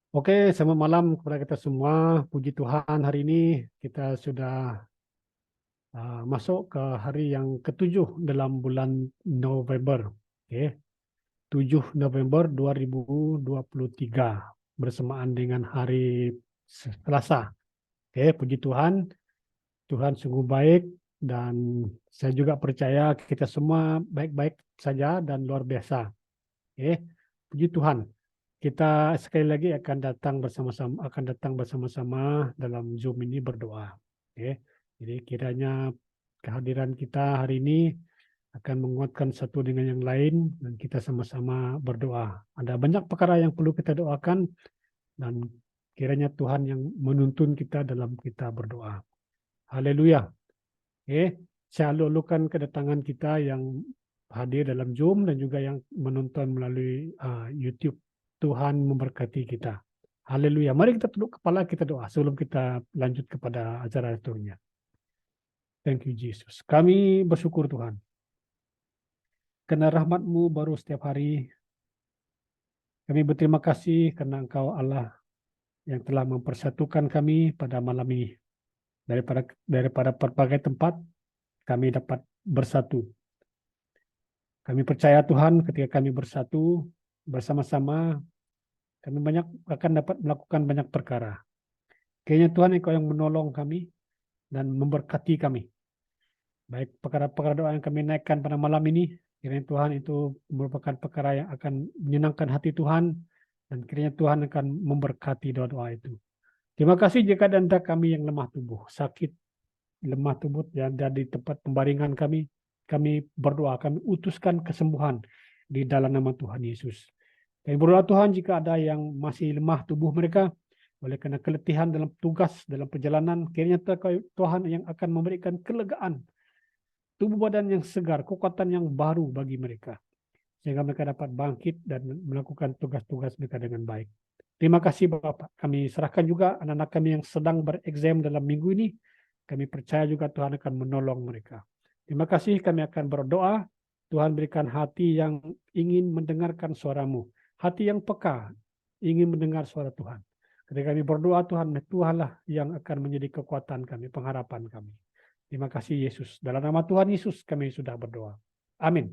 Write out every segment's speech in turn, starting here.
Oke, selamat malam kepada kita semua. Puji Tuhan, hari ini kita sudah masuk ke hari yang ketujuh dalam bulan November. Oke, 7 November 2023 bersamaan dengan hari Selasa. Oke, puji Tuhan, Tuhan sungguh baik dan saya juga percaya kita semua baik-baik saja dan luar biasa. Oke, puji Tuhan. Kita sekali lagi akan datang bersama-sama dalam Zoom ini berdoa. Oke. Jadi kiranya kehadiran kita hari ini akan menguatkan satu dengan yang lain dan kita sama-sama berdoa. Ada banyak perkara yang perlu kita doakan dan kiranya Tuhan yang menuntun kita dalam kita berdoa. Haleluya. Oke. Saya alu-alukan kedatangan kita yang hadir dalam Zoom dan juga yang menonton melalui YouTube. Tuhan memberkati kita. Haleluya. Mari kita tunduk kepala, kita doa sebelum kita lanjut kepada acara liturginya. Thank you, Jesus. Kami bersyukur Tuhan. Karena rahmat-Mu baru setiap hari. Kami berterima kasih karena Engkau Allah yang telah mempersatukan kami pada malam ini. Daripada berbagai tempat, kami dapat bersatu. Kami percaya Tuhan ketika kami bersatu bersama-sama, kami akan dapat melakukan banyak perkara. Kiranya Tuhan Engkau yang menolong kami dan memberkati kami. Baik perkara-perkara doa yang kami naikkan pada malam ini, kiranya Tuhan itu merupakan perkara yang akan menyenangkan hati Tuhan dan kiranya Tuhan akan memberkati doa-doa itu. Terima kasih jika ada kami yang lemah tubuh, sakit, lemah tubuh dan di tempat pembaringan kami berdoa, kami utuskan kesembuhan di dalam nama Tuhan Yesus. Kami berdoa Tuhan jika ada yang masih lemah tubuh mereka, oleh karena keletihan dalam tugas, dalam perjalanan, kiranya Tuhan yang akan memberikan kelegaan, tubuh badan yang segar, kekuatan yang baru bagi mereka. Sehingga mereka dapat bangkit dan melakukan tugas-tugas mereka dengan baik. Terima kasih Bapak. Kami serahkan juga anak-anak kami yang sedang berekzam dalam minggu ini. Kami percaya juga Tuhan akan menolong mereka. Terima kasih, kami akan berdoa. Tuhan berikan hati yang ingin mendengarkan suara-Mu. Hati yang peka, ingin mendengar suara Tuhan. Ketika kami berdoa, Tuhanlah yang akan menjadi kekuatan kami, pengharapan kami. Terima kasih Yesus. Dalam nama Tuhan Yesus kami sudah berdoa. Amin.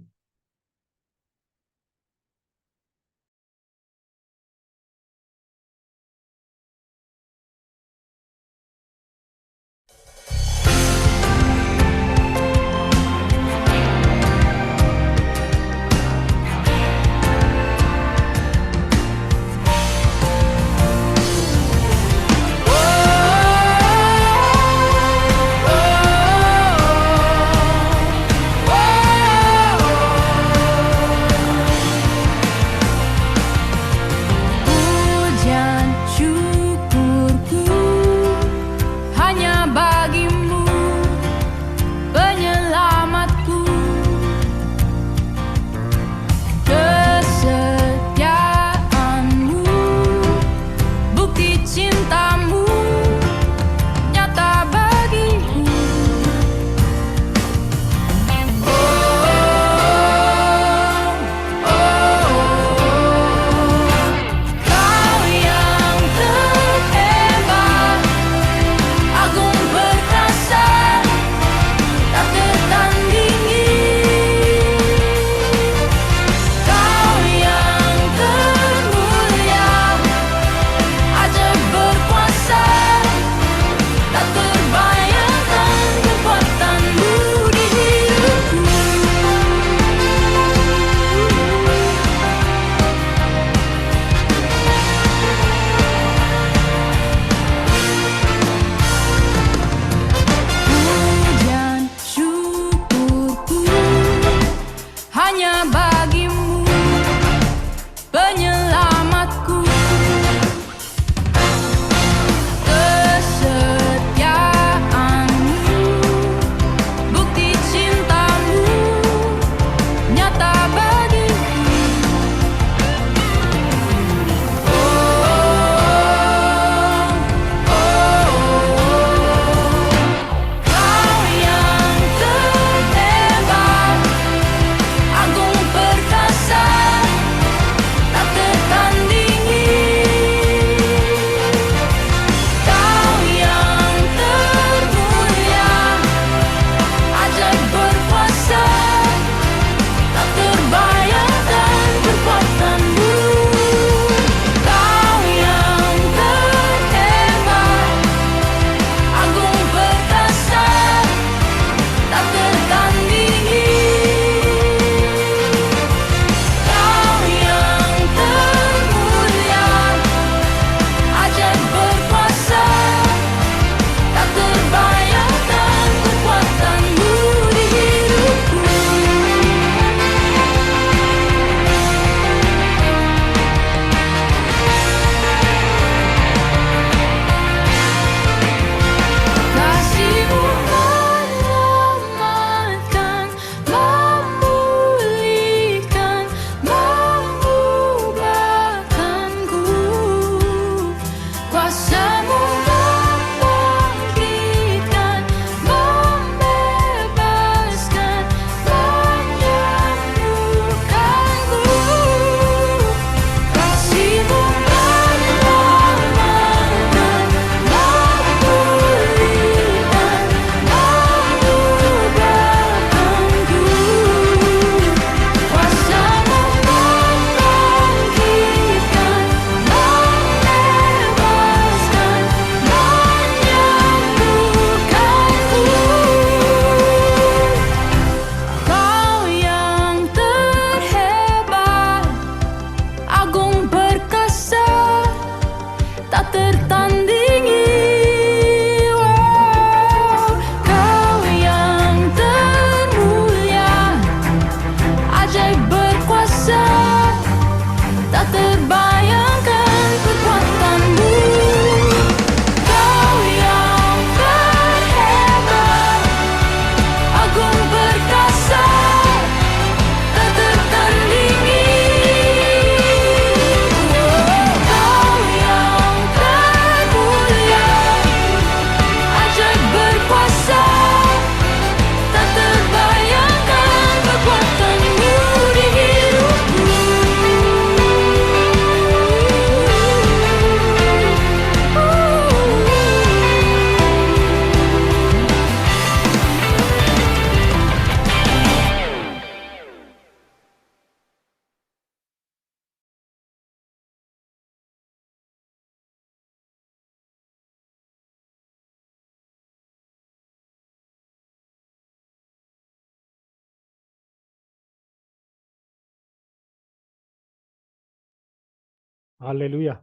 Haleluya.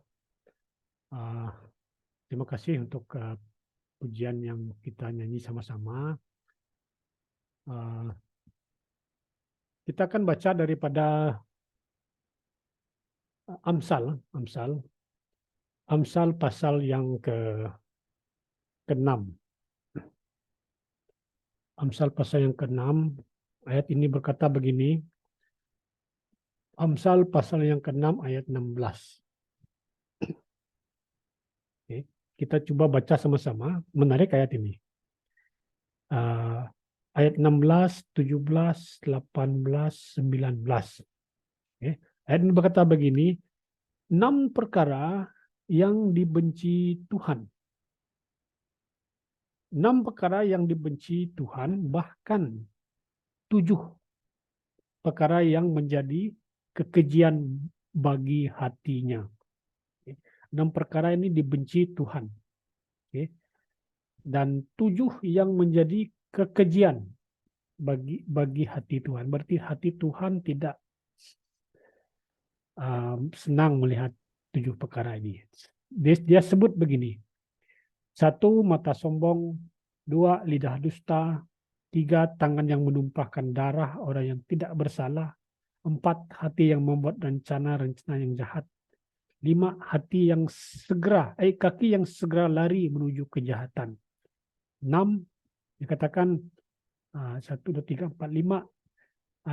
Ah, terima kasih untuk pujian yang kita nyanyi sama-sama. Ah, kita akan baca daripada Amsal, Amsal pasal yang ke-6. Amsal pasal yang ke-6, ayat ini berkata begini. Amsal pasal yang ke-6 ayat 16. Oke, kita coba baca sama-sama, menarik ayat ini. Ayat 16, 17, 18, 19. Oke. Ayat ini berkata begini, 6 perkara yang dibenci Tuhan. 6 perkara yang dibenci Tuhan, bahkan 7 perkara yang menjadi kekejian bagi hatinya. 6 perkara ini dibenci Tuhan. Dan 7 yang menjadi kekejian bagi hati Tuhan. Berarti hati Tuhan tidak senang melihat 7 perkara ini. Dia sebut begini. 1, mata sombong. 2, lidah dusta. 3, tangan yang menumpahkan darah orang yang tidak bersalah. 4, hati yang membuat rencana-rencana yang jahat. 5, kaki yang segera lari menuju kejahatan. 6, dikatakan 1, 2, 3, 4, 5,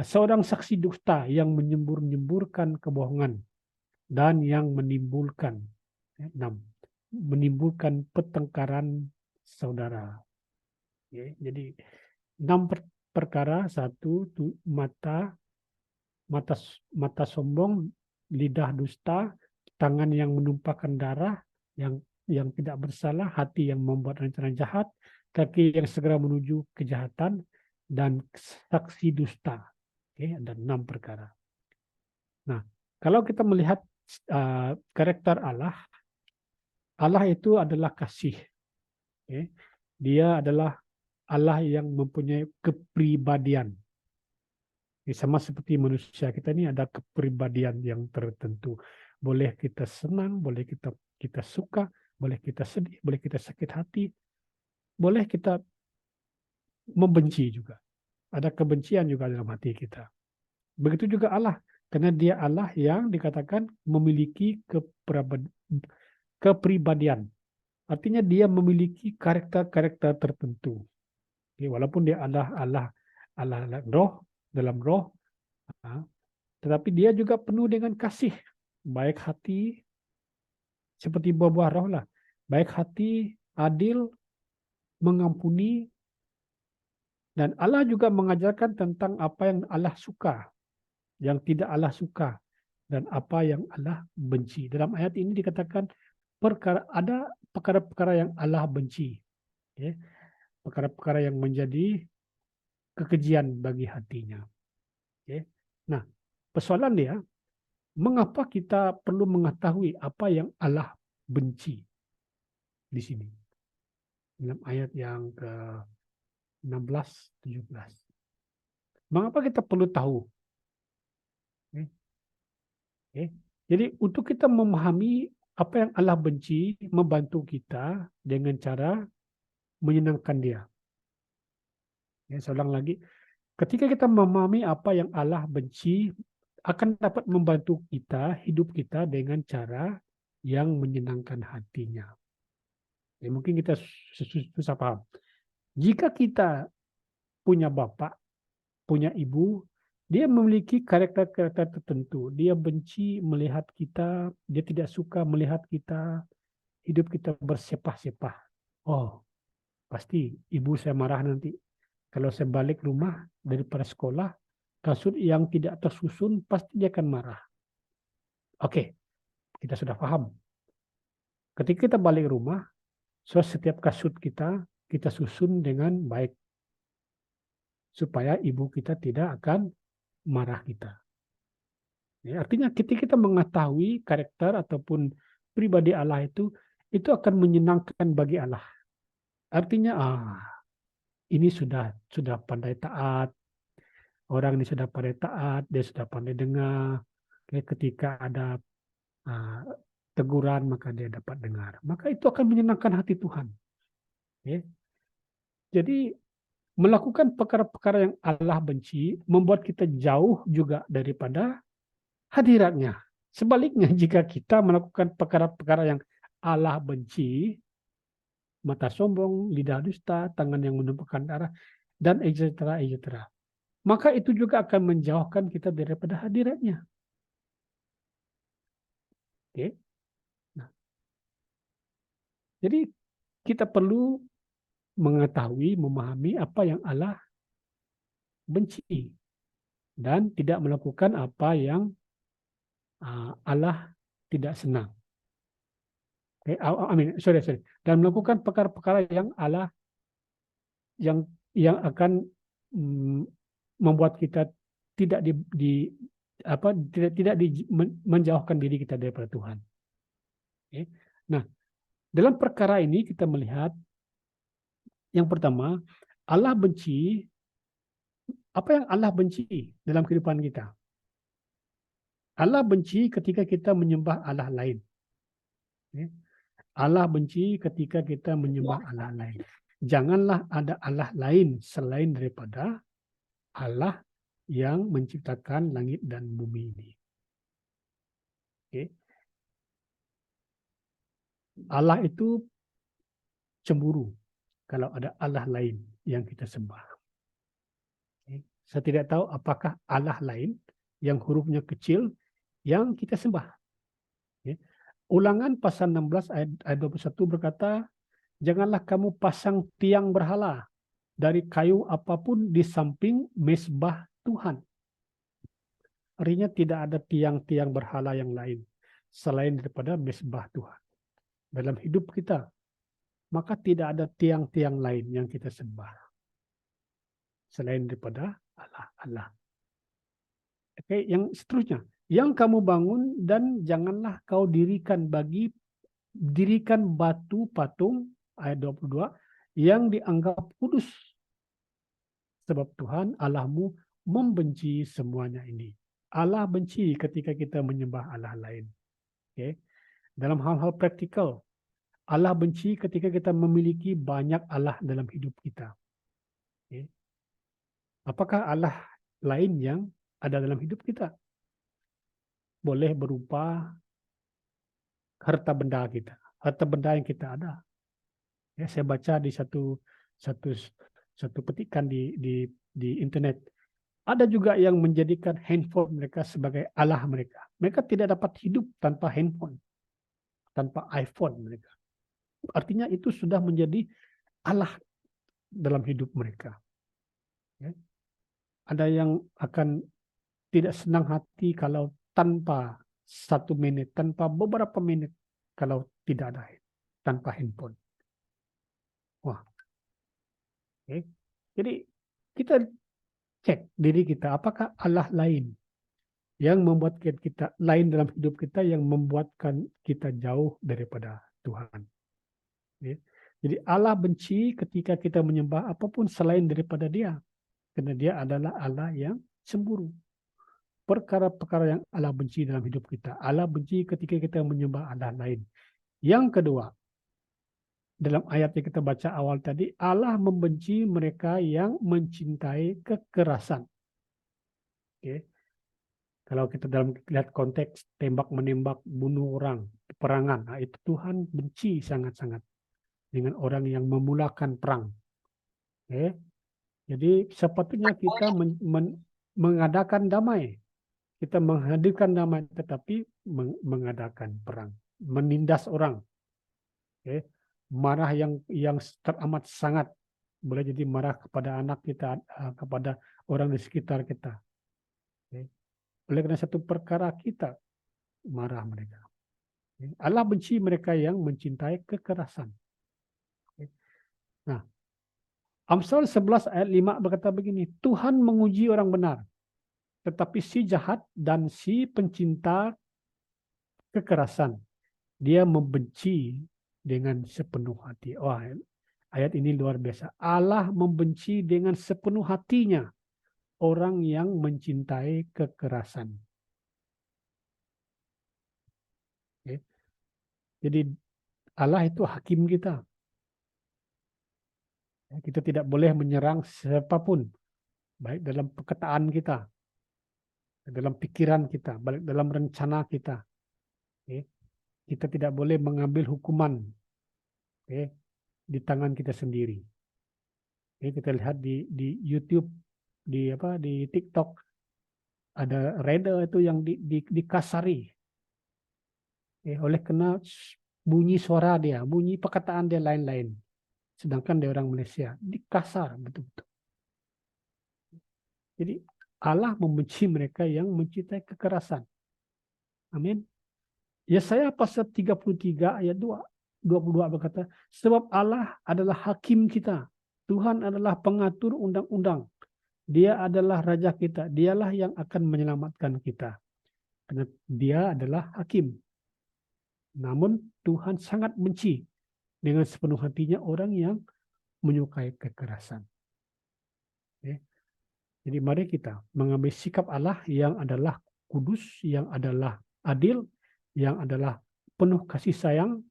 seorang saksi dusta yang menyembur-nyemburkan kebohongan dan yang menimbulkan 6, menimbulkan pertengkaran saudara. Jadi 6 perkara. 1, mata sombong, lidah dusta, tangan yang menumpahkan darah yang tidak bersalah, hati yang membuat rencana jahat, kaki yang segera menuju kejahatan, dan saksi dusta. Ada 6 perkara. Nah, kalau kita melihat karakter Allah, Allah itu adalah kasih. Dia adalah Allah yang mempunyai kepribadian. Sama seperti manusia, kita ini ada kepribadian yang tertentu. Boleh kita senang, boleh kita suka, boleh kita sedih, boleh kita sakit hati, boleh kita membenci juga. Ada kebencian juga dalam hati kita. Begitu juga Allah, karena dia Allah yang dikatakan memiliki kepribadian. Artinya dia memiliki karakter-karakter tertentu. Walaupun dia Allah roh, dalam roh, tetapi dia juga penuh dengan kasih, baik hati, seperti buah-buah roh lah, baik hati, adil, mengampuni, dan Allah juga mengajarkan tentang apa yang Allah suka, yang tidak Allah suka, dan apa yang Allah benci. Dalam ayat ini dikatakan ada perkara-perkara yang Allah benci, perkara-perkara yang menjadi kekejian bagi hatinya. Nah, persoalan dia, mengapa kita perlu mengetahui apa yang Allah benci di sini? Dalam ayat yang ke-16, 17. Mengapa kita perlu tahu? Jadi untuk kita memahami apa yang Allah benci, membantu kita dengan cara menyenangkan dia. Saya ulang lagi, ketika kita memahami apa yang Allah benci, akan dapat membantu kita, hidup kita dengan cara yang menyenangkan hatinya. Mungkin kita susah paham. Jika kita punya bapak, punya ibu, dia memiliki karakter-karakter tertentu. Dia benci melihat kita, dia tidak suka melihat kita, hidup kita bersepah-sepah. Oh, pasti ibu saya marah nanti. Kalau saya balik rumah daripada sekolah, kasut yang tidak tersusun, pasti dia akan marah. Oke, kita sudah paham. Ketika kita balik rumah, setiap kasut kita susun dengan baik. Supaya ibu kita tidak akan marah kita. Artinya ketika kita mengetahui karakter ataupun pribadi Allah itu akan menyenangkan bagi Allah. Artinya, ini sudah pandai taat, orang ini sudah pandai taat, dia sudah pandai dengar. Ketika ada teguran, maka dia dapat dengar. Maka itu akan menyenangkan hati Tuhan. Ya. Jadi melakukan perkara-perkara yang Allah benci membuat kita jauh juga daripada hadiratnya. Sebaliknya, jika kita melakukan perkara-perkara yang Allah benci, mata sombong, lidah dusta, tangan yang menumpahkan darah, dan etc. etc. Maka itu juga akan menjauhkan kita daripada hadiratnya. Oke. Nah, jadi kita perlu mengetahui, memahami apa yang Allah benci dan tidak melakukan apa yang Allah tidak senang. Okay? Sorry. Dan melakukan perkara-perkara yang Allah yang akan membuat kita tidak menjauhkan diri kita daripada Tuhan. Okay? Nah, dalam perkara ini kita melihat yang pertama, Allah benci. Apa yang Allah benci dalam kehidupan kita? Allah benci ketika kita menyembah Allah lain. Allah benci ketika kita menyembah Allah lain. Janganlah ada Allah lain selain daripada Allah yang menciptakan langit dan bumi ini. Okay. Allah itu cemburu kalau ada Allah lain yang kita sembah. Okay. Saya tidak tahu apakah Allah lain yang hurufnya kecil yang kita sembah. Okay. Ulangan pasal 16 ayat 21 berkata, janganlah kamu pasang tiang berhala dari kayu apapun di samping mezbah Tuhan. Artinya tidak ada tiang-tiang berhala yang lain selain daripada mezbah Tuhan. Dalam hidup kita, maka tidak ada tiang-tiang lain yang kita sembah selain daripada Allah. Oke, yang seterusnya. Yang kamu bangun dan janganlah kau dirikan batu patung, ayat 22, yang dianggap kudus. Sebab Tuhan Allahmu membenci semuanya ini. Allah benci ketika kita menyembah Allah lain. Okay. Dalam hal-hal praktikal, Allah benci ketika kita memiliki banyak Allah dalam hidup kita. Okay. Apakah Allah lain yang ada dalam hidup kita? Boleh berupa harta benda kita, harta benda yang kita ada. Ya, saya baca di satu petikan di internet. Ada juga yang menjadikan handphone mereka sebagai Allah mereka. Mereka tidak dapat hidup tanpa handphone, tanpa iPhone mereka. Artinya itu sudah menjadi Allah dalam hidup mereka. Ya. Ada yang akan tidak senang hati kalau tanpa 1 menit, tanpa beberapa menit, kalau tidak ada, tanpa handphone. Wah. Okay. Jadi kita cek diri kita, apakah Allah lain yang membuat kita lain dalam hidup kita yang membuatkan kita jauh daripada Tuhan. Okay. Jadi Allah benci ketika kita menyembah apapun selain daripada Dia, karena Dia adalah Allah yang cemburu. Perkara-perkara yang Allah benci dalam hidup kita. Allah benci ketika kita menyembah Allah lain. Yang kedua, dalam ayat yang kita baca awal tadi, Allah membenci mereka yang mencintai kekerasan. Okay. Kalau kita dalam lihat konteks tembak-menembak, bunuh orang, peperangan, nah itu Tuhan benci sangat-sangat dengan orang yang memulakan perang. Okay. Jadi sepatutnya kita mengadakan damai. Kita menghadirkan damai, tetapi mengadakan perang, menindas orang. Okay. Marah yang teramat sangat, boleh jadi marah kepada anak kita, kepada orang di sekitar kita. Okay. Oleh karena satu perkara kita marah mereka. Okay. Allah benci mereka yang mencintai kekerasan. Okay. Nah, Amsal 11 ayat 5 berkata begini, Tuhan menguji orang benar, tetapi si jahat dan si pencinta kekerasan, dia membenci dengan sepenuh hati. Oh, ayat ini luar biasa. Allah membenci dengan sepenuh hatinya orang yang mencintai kekerasan. Jadi Allah itu hakim kita. Kita tidak boleh menyerang siapapun, baik dalam perkataan kita, dalam pikiran kita, baik dalam rencana kita. Kita tidak boleh mengambil hukuman di tangan kita sendiri. Kita lihat di YouTube, di TikTok, ada rider itu yang dikasari oleh kena bunyi suara dia, bunyi perkataan dia lain-lain. Sedangkan dia orang Malaysia, dikasar betul-betul. Jadi Allah membenci mereka yang mencintai kekerasan. Amin. Yesaya pasal 33 ayat 22 berkata, sebab Allah adalah hakim kita. Tuhan adalah pengatur undang-undang. Dia adalah raja kita. Dialah yang akan menyelamatkan kita. Karena dia adalah hakim. Namun Tuhan sangat benci dengan sepenuh hatinya orang yang menyukai kekerasan. Jadi mari kita mengambil sikap Allah yang adalah kudus, yang adalah adil, yang adalah penuh kasih sayang,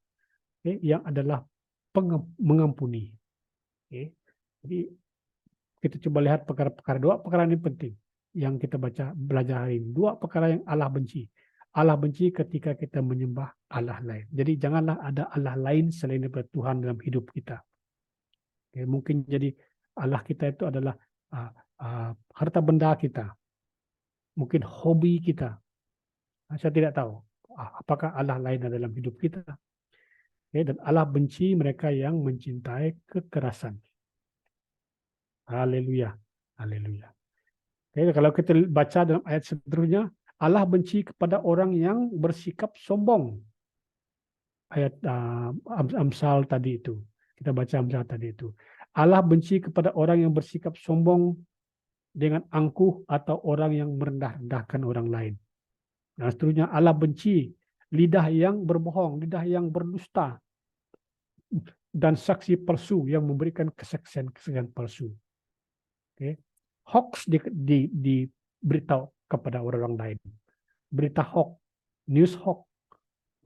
yang adalah mengampuni. Jadi kita coba lihat perkara-perkara, dua perkara ini penting yang kita belajar hari ini. Dua perkara yang Allah benci. Allah benci ketika kita menyembah Allah lain. Jadi janganlah ada Allah lain selain daripada Tuhan dalam hidup kita. Mungkin jadi Allah kita itu adalah harta benda kita, mungkin hobi kita. Saya tidak tahu apakah Allah lain dalam hidup kita. Dan Allah benci mereka yang mencintai kekerasan. Haleluya, haleluya. Kalau kita baca dalam ayat seterusnya, Allah benci kepada orang yang bersikap sombong. Ayat Amsal tadi itu. Kita baca Amsal tadi itu. Allah benci kepada orang yang bersikap sombong dengan angkuh atau orang yang merendah-rendahkan orang lain. Nah, seterusnya Allah benci lidah yang berbohong, lidah yang berdusta, dan saksi palsu yang memberikan kesaksian palsu. Hoax diberitahu kepada orang lain. Berita hoax, news hoax,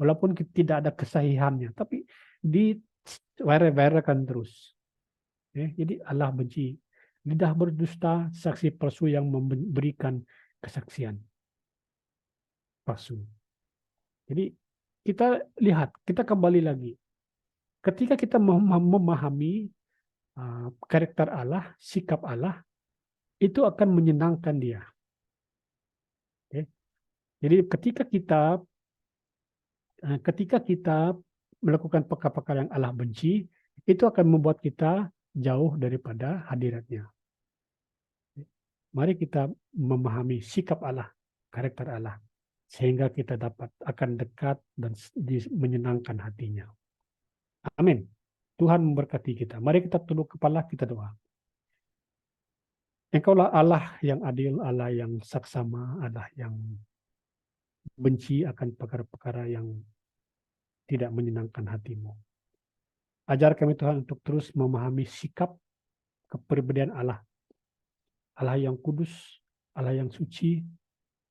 walaupun tidak ada kesahihannya, tapi di-viral-viralkan terus. Jadi Allah benci lidah berdusta, saksi palsu yang memberikan kesaksian palsu. Jadi kita lihat, kita kembali lagi. Ketika kita memahami karakter Allah, sikap Allah, itu akan menyenangkan dia. Jadi ketika kita melakukan perkara-perkara yang Allah benci, itu akan membuat kita jauh daripada hadiratnya. Mari kita memahami sikap Allah, karakter Allah, sehingga kita akan dekat dan menyenangkan hatinya. Amin. Tuhan memberkati kita. Mari kita tunduk kepala, kita doa. Engkaulah Allah yang adil, Allah yang saksama, Allah yang benci akan perkara-perkara yang tidak menyenangkan hatimu. Ajar kami Tuhan untuk terus memahami sikap kepribadian Allah. Allah yang kudus, Allah yang suci,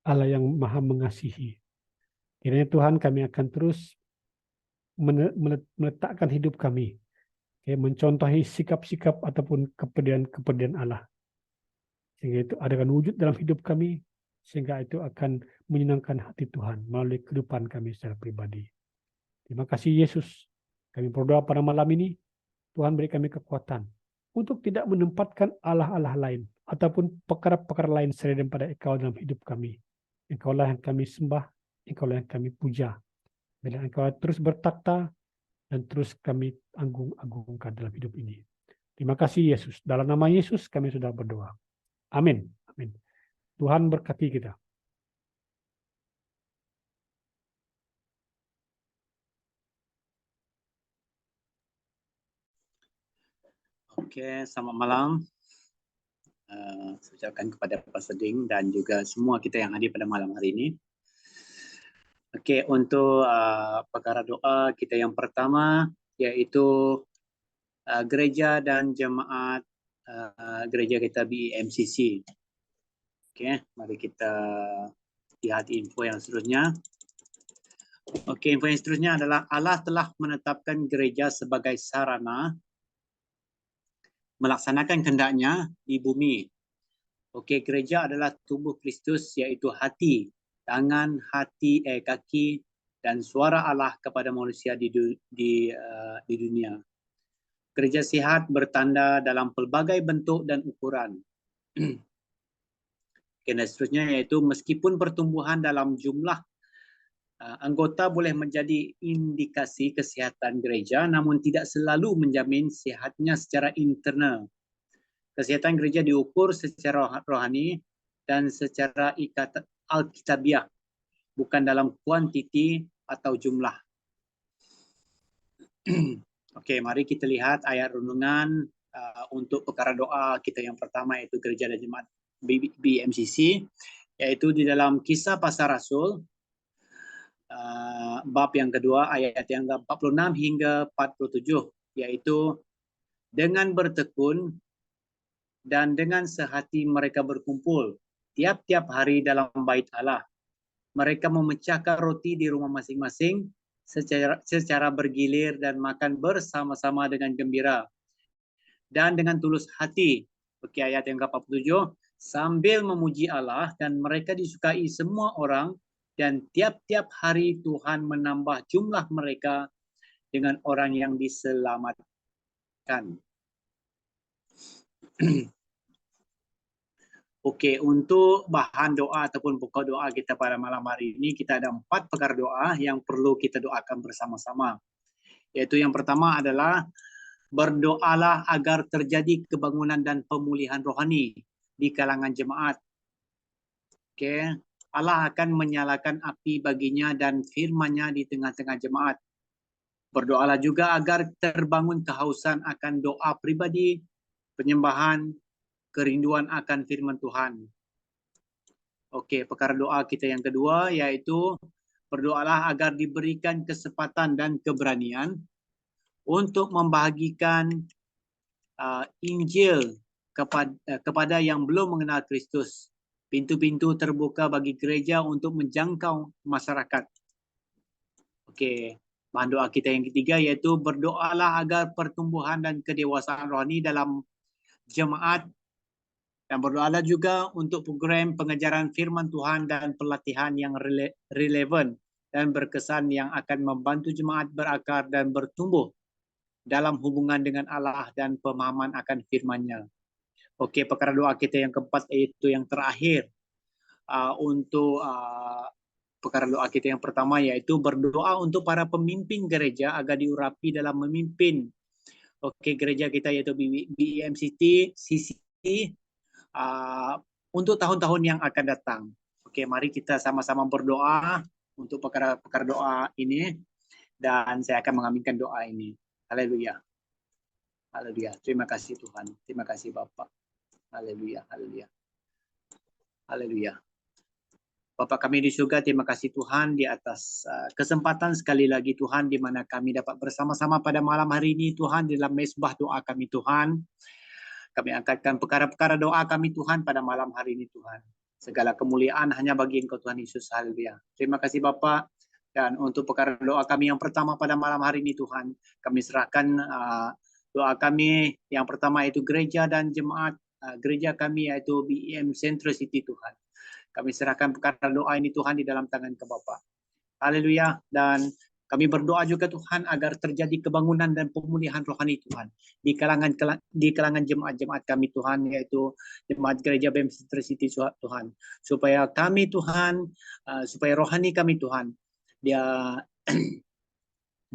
Allah yang maha mengasihi. Kiranya Tuhan kami akan terus meletakkan hidup kami, mencontohi sikap-sikap ataupun kepribadian Allah. Sehingga itu adakan wujud dalam hidup kami, sehingga itu akan menyenangkan hati Tuhan melalui kehidupan kami secara pribadi. Terima kasih Yesus. Kami berdoa pada malam ini, Tuhan beri kami kekuatan untuk tidak menempatkan Allah-Allah lain ataupun perkara-perkara lain selain daripada Engkau dalam hidup kami. Engkaulah yang kami sembah, Engkaulah yang kami puja. Bila Engkau terus bertakhta dan terus kami agung-agungkan dalam hidup ini. Terima kasih Yesus. Dalam nama Yesus kami sudah berdoa. Amin. Amin. Tuhan berkati kita. Oke, selamat malam. Saya ucapkan kepada Pastor Ding dan juga semua kita yang hadir pada malam hari ini. Oke, untuk perkara doa kita yang pertama yaitu gereja dan jemaat gereja kita BMCC. Oke, mari kita lihat info yang seterusnya. Oke, info yang seterusnya adalah Allah telah menetapkan gereja sebagai sarana melaksanakan kehendaknya di bumi. Oke, gereja adalah tubuh Kristus, yaitu hati, tangan, kaki, dan suara Allah kepada manusia di dunia. Gereja sehat bertanda dalam pelbagai bentuk dan ukuran. Oke, dan seterusnya yaitu meskipun pertumbuhan dalam jumlah anggota boleh menjadi indikasi kesehatan gereja, namun tidak selalu menjamin sehatnya secara internal. Kesehatan gereja diukur secara rohani dan secara alkitabiah, bukan dalam kuantiti atau jumlah. Oke, mari kita lihat ayat renungan untuk perkara doa kita yang pertama, yaitu gereja dan jemaat BMCC, yaitu di dalam Kisah Para Rasul, bab yang kedua ayat yang ke-46 hingga 47, yaitu dengan bertekun dan dengan sehati mereka berkumpul tiap-tiap hari dalam bait Allah. Mereka memecahkan roti di rumah masing-masing secara bergilir dan makan bersama-sama dengan gembira dan dengan tulus hati. Oke, ayat yang ke-47, sambil memuji Allah, dan mereka disukai semua orang, dan tiap-tiap hari Tuhan menambah jumlah mereka dengan orang yang diselamatkan. Oke, untuk bahan doa ataupun pokok doa kita pada malam hari ini, kita ada 4 perkara doa yang perlu kita doakan bersama-sama. Yaitu yang pertama adalah berdoalah agar terjadi kebangunan dan pemulihan rohani di kalangan jemaat. Oke, Allah akan menyalakan api baginya dan firman-Nya di tengah-tengah jemaat. Berdoalah juga agar terbangun kehausan akan doa pribadi, penyembahan, kerinduan akan firman Tuhan. Oke, perkara doa kita yang kedua yaitu berdoalah agar diberikan kesempatan dan keberanian untuk membagikan Injil kepada yang belum mengenal Kristus. Pintu-pintu terbuka bagi gereja untuk menjangkau masyarakat. Oke, bahan doa kita yang ketiga yaitu berdoalah agar pertumbuhan dan kedewasaan rohani dalam jemaat. Dan berdoalah juga untuk program pengajaran firman Tuhan dan pelatihan yang relevan dan berkesan yang akan membantu jemaat berakar dan bertumbuh dalam hubungan dengan Allah dan pemahaman akan firman-Nya. Oke, perkara doa kita yang keempat yaitu yang terakhir untuk perkara doa kita yang pertama yaitu berdoa untuk para pemimpin gereja agar diurapi dalam memimpin. Oke, gereja kita yaitu BMCT, CC, untuk tahun-tahun yang akan datang. Oke, mari kita sama-sama berdoa untuk perkara doa ini, dan saya akan mengaminkan doa ini. Haleluya. Haleluya. Terima kasih Tuhan. Terima kasih Bapak. Haleluya. Haleluya. Haleluya. Bapak kami di surga, terima kasih Tuhan di atas kesempatan sekali lagi Tuhan, di mana kami dapat bersama-sama pada malam hari ini Tuhan, di dalam mezbah doa kami Tuhan. Kami angkatkan perkara-perkara doa kami Tuhan pada malam hari ini Tuhan. Segala kemuliaan hanya bagi Engkau Tuhan Yesus. Haleluya. Terima kasih Bapak. Dan untuk perkara doa kami yang pertama pada malam hari ini Tuhan, kami serahkan doa kami yang pertama yaitu gereja dan jemaat gereja kami yaitu BEM Central City Tuhan. Kami serahkan perkara doa ini Tuhan di dalam tangan ke Bapa. Haleluya. Dan kami berdoa juga Tuhan agar terjadi kebangunan dan pemulihan rohani Tuhan di kalangan jemaat-jemaat kami Tuhan, yaitu jemaat gereja BEM Central City Tuhan, supaya kami Tuhan, supaya rohani kami Tuhan dia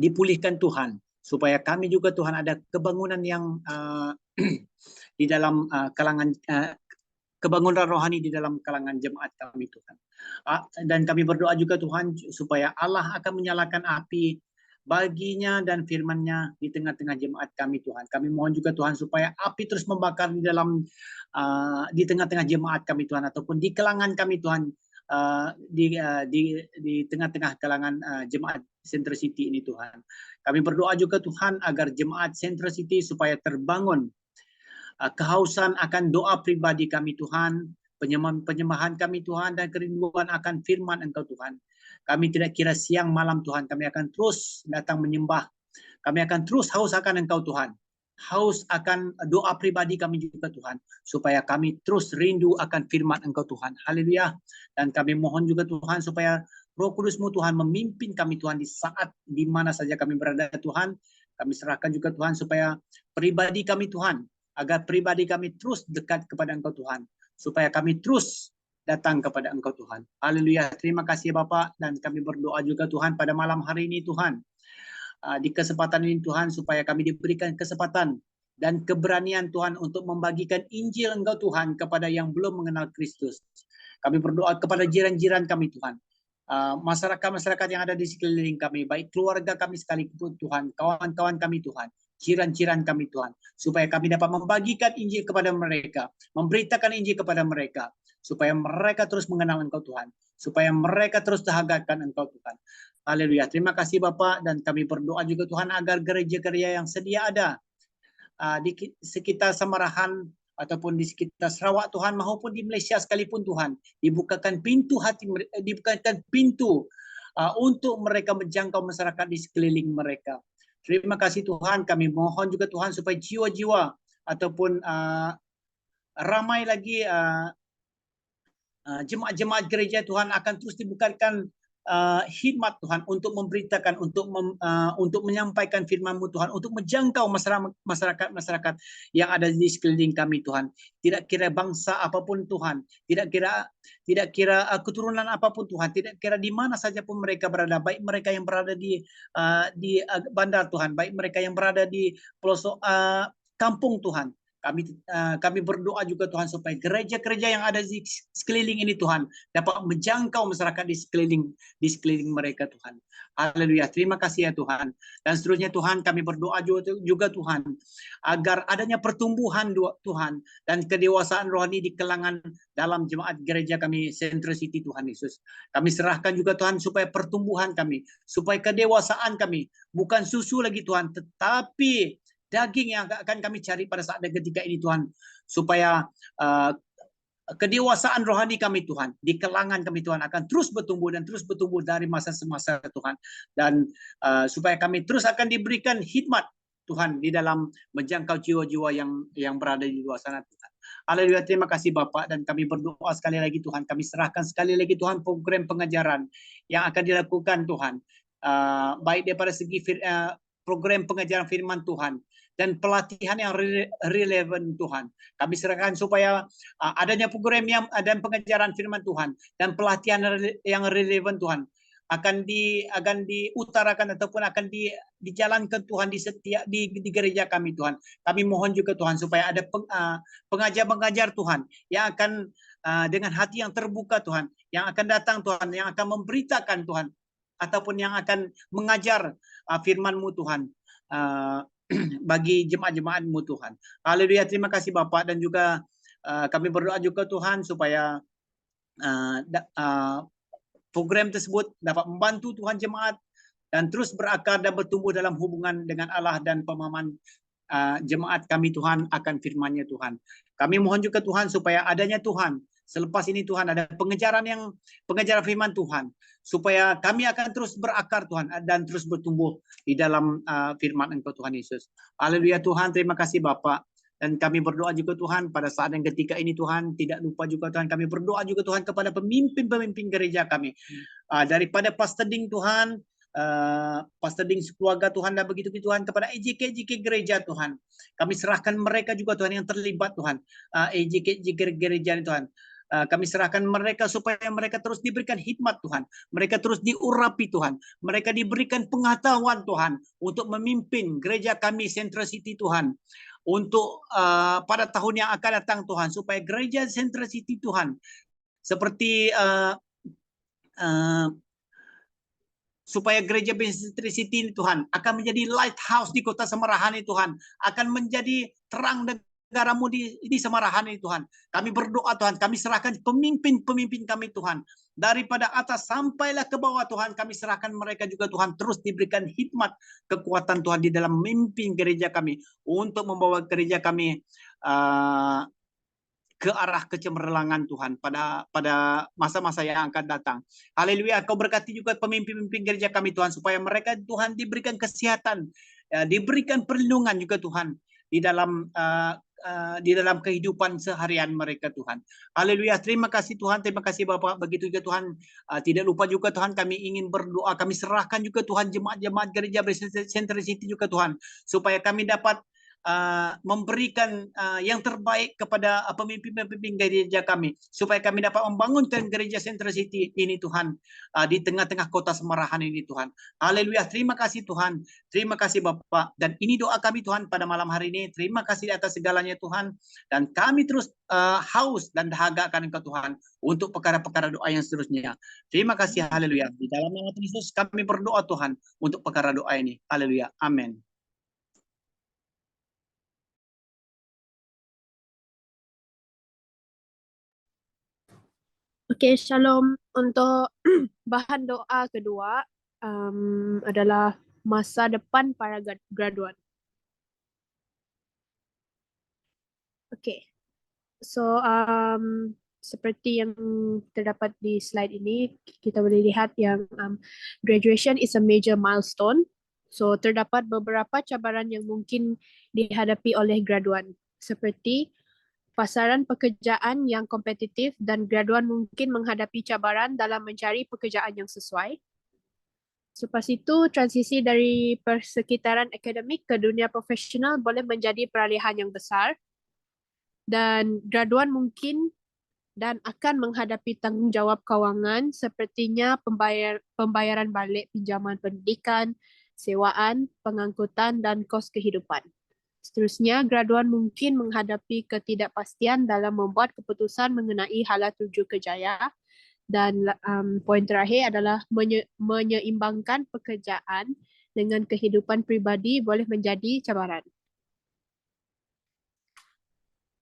dipulihkan Tuhan, supaya kami juga Tuhan ada kebangunan yang di dalam kalangan kebangunan rohani di dalam kalangan jemaat kami Tuhan. Dan kami berdoa juga Tuhan supaya Allah akan menyalakan api baginya dan firman-Nya di tengah-tengah jemaat kami Tuhan. Kami mohon juga Tuhan supaya api terus membakar di dalam di tengah-tengah jemaat kami Tuhan, ataupun di kalangan kami Tuhan, di tengah-tengah kalangan jemaat Central City ini Tuhan. Kami berdoa juga Tuhan agar jemaat Central City supaya terbangun kehausan akan doa pribadi kami Tuhan, penyembahan kami Tuhan dan kerinduan akan firman Engkau Tuhan. Kami tidak kira siang malam Tuhan, kami akan terus datang menyembah. Kami akan terus haus akan Engkau Tuhan. Haus akan doa pribadi kami juga Tuhan, supaya kami terus rindu akan firman Engkau Tuhan. Haleluya. Dan kami mohon juga Tuhan supaya Roh Kudus-Mu Tuhan memimpin kami Tuhan di saat di mana saja kami berada Tuhan. Kami serahkan juga Tuhan supaya pribadi kami Tuhan, agar pribadi kami terus dekat kepada Engkau Tuhan, supaya kami terus datang kepada Engkau Tuhan. Haleluya. Terima kasih Bapak, dan kami berdoa juga Tuhan pada malam hari ini Tuhan. Di kesempatan ini Tuhan, supaya kami diberikan kesempatan dan keberanian Tuhan untuk membagikan Injil Engkau Tuhan kepada yang belum mengenal Kristus. Kami berdoa kepada jiran-jiran kami Tuhan, masyarakat-masyarakat yang ada di sekeliling kami, baik keluarga kami sekalipun Tuhan, kawan-kawan kami Tuhan, jiran-jiran kami Tuhan, supaya kami dapat membagikan Injil kepada mereka, memberitakan Injil kepada mereka, supaya mereka terus mengenal Engkau Tuhan, supaya mereka terus dahagakan Engkau Tuhan. Haleluya. Terima kasih Bapak, dan kami berdoa juga Tuhan agar gereja-gereja yang sedia ada di sekitar Samarahan ataupun di sekitar Sarawak Tuhan, maupun di Malaysia sekalipun Tuhan, dibukakan pintu hati, dibukakan pintu untuk mereka menjangkau masyarakat di sekeliling mereka. Terima kasih Tuhan, kami mohon juga Tuhan supaya jiwa-jiwa ataupun ramai lagi jemaat-jemaat gereja Tuhan akan terus dibukakan khidmat Tuhan untuk memberitakan, untuk menyampaikan firman-Mu Tuhan, untuk menjangkau masyarakat yang ada di sekeliling kami Tuhan. Tidak kira bangsa apapun Tuhan, tidak kira keturunan apapun Tuhan, tidak kira di mana saja pun mereka berada, baik mereka yang berada di bandar Tuhan, baik mereka yang berada di pelosok kampung Tuhan. Kami berdoa juga Tuhan supaya gereja-gereja yang ada di sekeliling ini Tuhan dapat menjangkau masyarakat di sekeliling mereka Tuhan. Haleluya. Terima kasih ya Tuhan. Dan seterusnya Tuhan, kami berdoa juga Tuhan agar adanya pertumbuhan Tuhan dan kedewasaan rohani di kalangan dalam jemaat gereja kami Central City Tuhan Yesus. Kami serahkan juga Tuhan supaya pertumbuhan kami, supaya kedewasaan kami bukan susu lagi Tuhan, tetapi daging yang akan kami cari pada saat dan ketika ini Tuhan, supaya kedewasaan rohani kami Tuhan di kalangan kami Tuhan akan terus bertumbuh dan terus bertumbuh dari masa ke masa Tuhan, dan supaya kami terus akan diberikan hikmat Tuhan di dalam menjangkau jiwa-jiwa yang berada di luar sana Tuhan. Haleluya. Terima kasih Bapak, dan kami berdoa sekali lagi Tuhan, kami serahkan sekali lagi Tuhan program pengajaran yang akan dilakukan Tuhan, baik daripada segi program pengajaran firman Tuhan dan pelatihan yang relevan Tuhan. Kami serahkan supaya adanya program yang dan pengajaran firman Tuhan dan pelatihan yang relevan Tuhan akan diutarakan ataupun akan dijalankan Tuhan di gereja kami Tuhan. Kami mohon juga Tuhan supaya ada pengajar-pengajar Tuhan yang akan dengan hati yang terbuka Tuhan, yang akan datang Tuhan, yang akan memberitakan Tuhan, ataupun yang akan mengajar firman-Mu Tuhan bagi jemaat-jemaat-Mu Tuhan. Haleluya. Terima kasih Bapak, dan juga kami berdoa juga Tuhan supaya program tersebut dapat membantu Tuhan jemaat dan terus berakar dan bertumbuh dalam hubungan dengan Allah dan pemahaman jemaat kami Tuhan akan firman-Nya Tuhan. Kami mohon juga Tuhan supaya adanya Tuhan selepas ini Tuhan ada pengejaran firman Tuhan, supaya kami akan terus berakar Tuhan dan terus bertumbuh di dalam firman Engkau Tuhan Yesus. Haleluya Tuhan, terima kasih Bapak. Dan kami berdoa juga Tuhan pada saat dan ketika ini Tuhan, tidak lupa juga Tuhan, kami berdoa juga Tuhan kepada pemimpin-pemimpin gereja kami, daripada Pastor Ding Tuhan, Pastor Ding keluarga Tuhan, dan begitu Tuhan kepada EJK gereja Tuhan. Kami serahkan mereka juga Tuhan yang terlibat Tuhan, EJK gereja Tuhan. Kami serahkan mereka supaya mereka terus diberikan hikmat Tuhan, mereka terus diurapi Tuhan, mereka diberikan pengetahuan Tuhan untuk memimpin gereja kami Central City Tuhan, untuk pada tahun yang akan datang Tuhan, supaya gereja Central City Tuhan seperti supaya gereja Central City Tuhan akan menjadi lighthouse di kota Samarahan Tuhan, akan menjadi terang negaramu di Samarahan Tuhan. Kami berdoa Tuhan, kami serahkan pemimpin-pemimpin kami Tuhan, daripada atas sampailah ke bawah Tuhan, kami serahkan mereka juga Tuhan, terus diberikan hikmat, kekuatan Tuhan di dalam memimpin gereja kami, untuk membawa gereja kami ke arah kecemerlangan Tuhan pada masa-masa yang akan datang. Haleluya. Kau berkati juga pemimpin-pemimpin gereja kami Tuhan, supaya mereka Tuhan diberikan kesehatan, diberikan perlindungan juga Tuhan di dalam kehidupan seharian mereka Tuhan. Haleluya. Terima kasih Tuhan, terima kasih Bapak. Begitu juga Tuhan, tidak lupa juga Tuhan, kami ingin berdoa, kami serahkan juga Tuhan jemaat-jemaat gereja Centricity juga Tuhan, supaya kami dapat memberikan yang terbaik kepada pemimpin-pemimpin gereja kami, supaya kami dapat membangunkan gereja Centricity ini Tuhan, di tengah-tengah kota Semarahan ini Tuhan. Haleluya. Terima kasih Tuhan, terima kasih Bapak, dan ini doa kami Tuhan pada malam hari ini. Terima kasih atas segalanya Tuhan, dan kami terus haus dan dahaga akan Engkau Tuhan untuk perkara-perkara doa yang seterusnya. Terima kasih. Haleluya. Di dalam nama Tuhan Yesus kami berdoa Tuhan untuk perkara doa ini. Haleluya. Amin. Oke, Shalom. Untuk bahan doa kedua adalah masa depan para graduan. Oke, so seperti yang terdapat di slide ini, kita boleh lihat yang graduation is a major milestone. So terdapat beberapa cabaran yang mungkin dihadapi oleh graduan, seperti pasaran pekerjaan yang kompetitif dan graduan mungkin menghadapi cabaran dalam mencari pekerjaan yang sesuai. Selepas itu, transisi dari persekitaran akademik ke dunia profesional boleh menjadi peralihan yang besar, dan graduan mungkin dan akan menghadapi tanggungjawab kewangan sepertinya pembayaran balik pinjaman pendidikan, sewaan, pengangkutan, dan kos kehidupan. Seterusnya, graduan mungkin menghadapi ketidakpastian dalam membuat keputusan mengenai hala tuju kerjaya. Dan poin terakhir adalah menyeimbangkan pekerjaan dengan kehidupan pribadi boleh menjadi cabaran.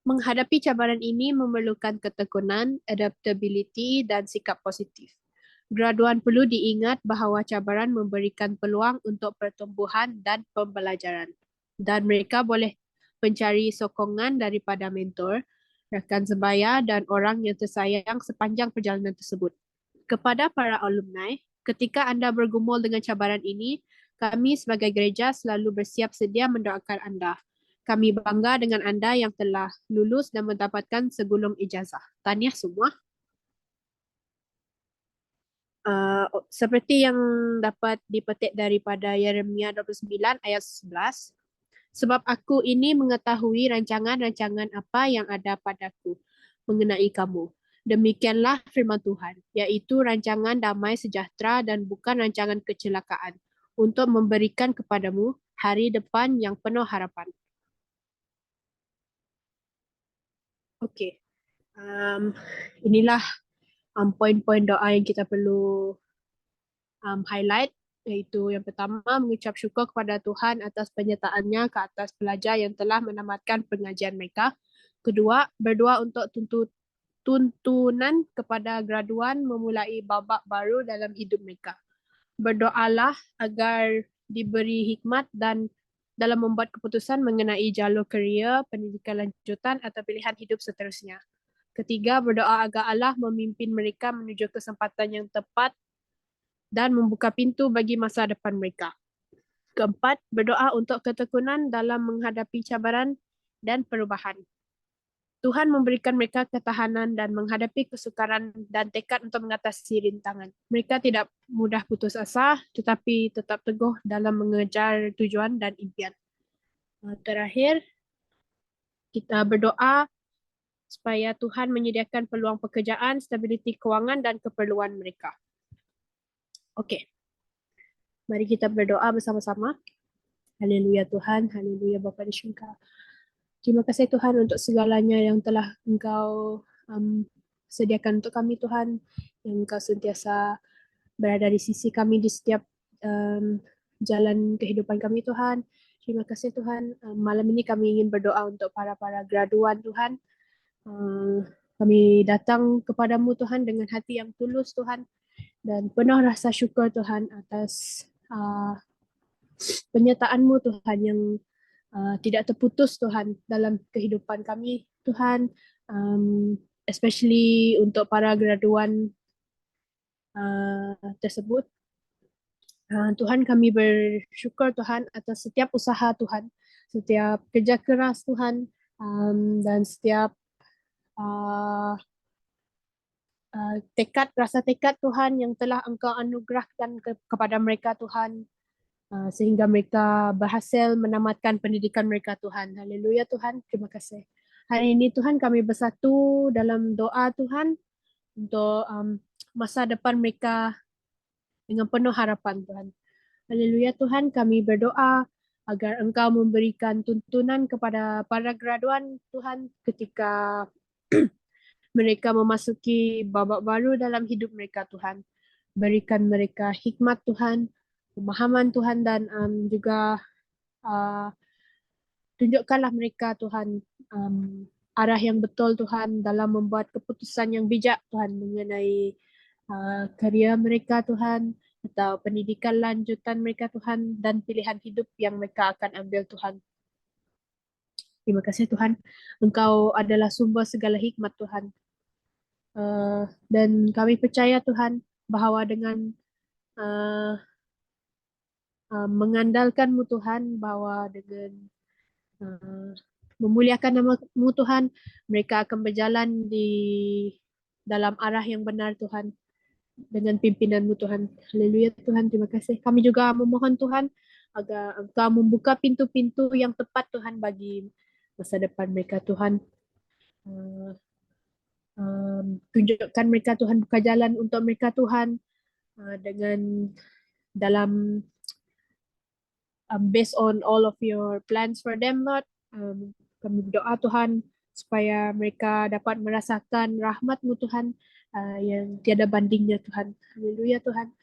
Menghadapi cabaran ini memerlukan ketekunan, adaptability, dan sikap positif. Graduan perlu diingat bahawa cabaran memberikan peluang untuk pertumbuhan dan pembelajaran, dan mereka boleh mencari sokongan daripada mentor, rakan sebaya, dan orang yang tersayang sepanjang perjalanan tersebut. Kepada para alumni, ketika anda bergumul dengan cabaran ini, kami sebagai gereja selalu bersiap sedia mendoakan anda. Kami bangga dengan anda yang telah lulus dan mendapatkan segulung ijazah. Tahniah semua. Seperti yang dapat dipetik daripada Yeremia 29 ayat 11, sebab aku ini mengetahui rancangan-rancangan apa yang ada padaku mengenai kamu. Demikianlah firman Tuhan, yaitu rancangan damai sejahtera dan bukan rancangan kecelakaan, untuk memberikan kepadamu hari depan yang penuh harapan. Okey, inilah poin-poin doa yang kita perlu highlight, iaitu yang pertama, mengucap syukur kepada Tuhan atas penyertaannya ke atas pelajar yang telah menamatkan pengajian mereka. Kedua, berdoa untuk tuntunan kepada graduan memulai babak baru dalam hidup mereka. Berdoalah agar diberi hikmat dan dalam membuat keputusan mengenai jalur kerjaya, pendidikan lanjutan atau pilihan hidup seterusnya. Ketiga, berdoa agar Allah memimpin mereka menuju kesempatan yang tepat dan membuka pintu bagi masa depan mereka. Keempat, berdoa untuk ketekunan dalam menghadapi cabaran dan perubahan. Tuhan memberikan mereka ketahanan dan menghadapi kesukaran dan tekad untuk mengatasi rintangan. Mereka tidak mudah putus asa, tetapi tetap teguh dalam mengejar tujuan dan impian. Terakhir, kita berdoa supaya Tuhan menyediakan peluang pekerjaan, stabiliti kewangan dan keperluan mereka. Okey. Mari kita berdoa bersama-sama. Haleluya Tuhan, haleluya Bapa di syurga. Terima kasih Tuhan untuk segalanya yang telah Engkau sediakan untuk kami Tuhan, yang Engkau sentiasa berada di sisi kami di setiap jalan kehidupan kami Tuhan. Terima kasih Tuhan. Malam ini kami ingin berdoa untuk para graduan Tuhan. Kami datang kepadamu Tuhan dengan hati yang tulus Tuhan, dan penuh rasa syukur Tuhan atas penyertaan-Mu Tuhan yang tidak terputus Tuhan dalam kehidupan kami Tuhan. especially untuk para graduan tersebut. Tuhan, kami bersyukur Tuhan atas setiap usaha Tuhan, setiap kerja keras Tuhan, dan setiap rasa tekad Tuhan yang telah Engkau anugerahkan kepada mereka Tuhan, sehingga mereka berhasil menamatkan pendidikan mereka Tuhan. Haleluya Tuhan, terima kasih. Hari ini Tuhan kami bersatu dalam doa Tuhan untuk masa depan mereka dengan penuh harapan Tuhan. Haleluya Tuhan, kami berdoa agar Engkau memberikan tuntunan kepada para graduan Tuhan ketika mereka memasuki babak baru dalam hidup mereka Tuhan. Berikan mereka hikmat Tuhan, pemahaman Tuhan, dan juga tunjukkanlah mereka Tuhan arah yang betul Tuhan dalam membuat keputusan yang bijak Tuhan mengenai kerja mereka Tuhan, atau pendidikan lanjutan mereka Tuhan, dan pilihan hidup yang mereka akan ambil Tuhan. Terima kasih Tuhan, Engkau adalah sumber segala hikmat Tuhan. Dan kami percaya Tuhan bahawa dengan mengandalkan-Mu Tuhan, bahawa dengan memuliakan nama-Mu Tuhan, mereka akan berjalan di dalam arah yang benar Tuhan, dengan pimpinan-Mu Tuhan. Haleluya Tuhan, terima kasih. Kami juga memohon Tuhan agar Engkau membuka pintu-pintu yang tepat Tuhan bagi masa depan mereka Tuhan. Tunjukkan mereka Tuhan, buka jalan untuk mereka Tuhan, dengan dalam based on all of your plans for them Lord. Kami berdoa Tuhan supaya mereka dapat merasakan rahmat-Mu Tuhan, yang tiada bandingnya Tuhan. Haleluya Tuhan.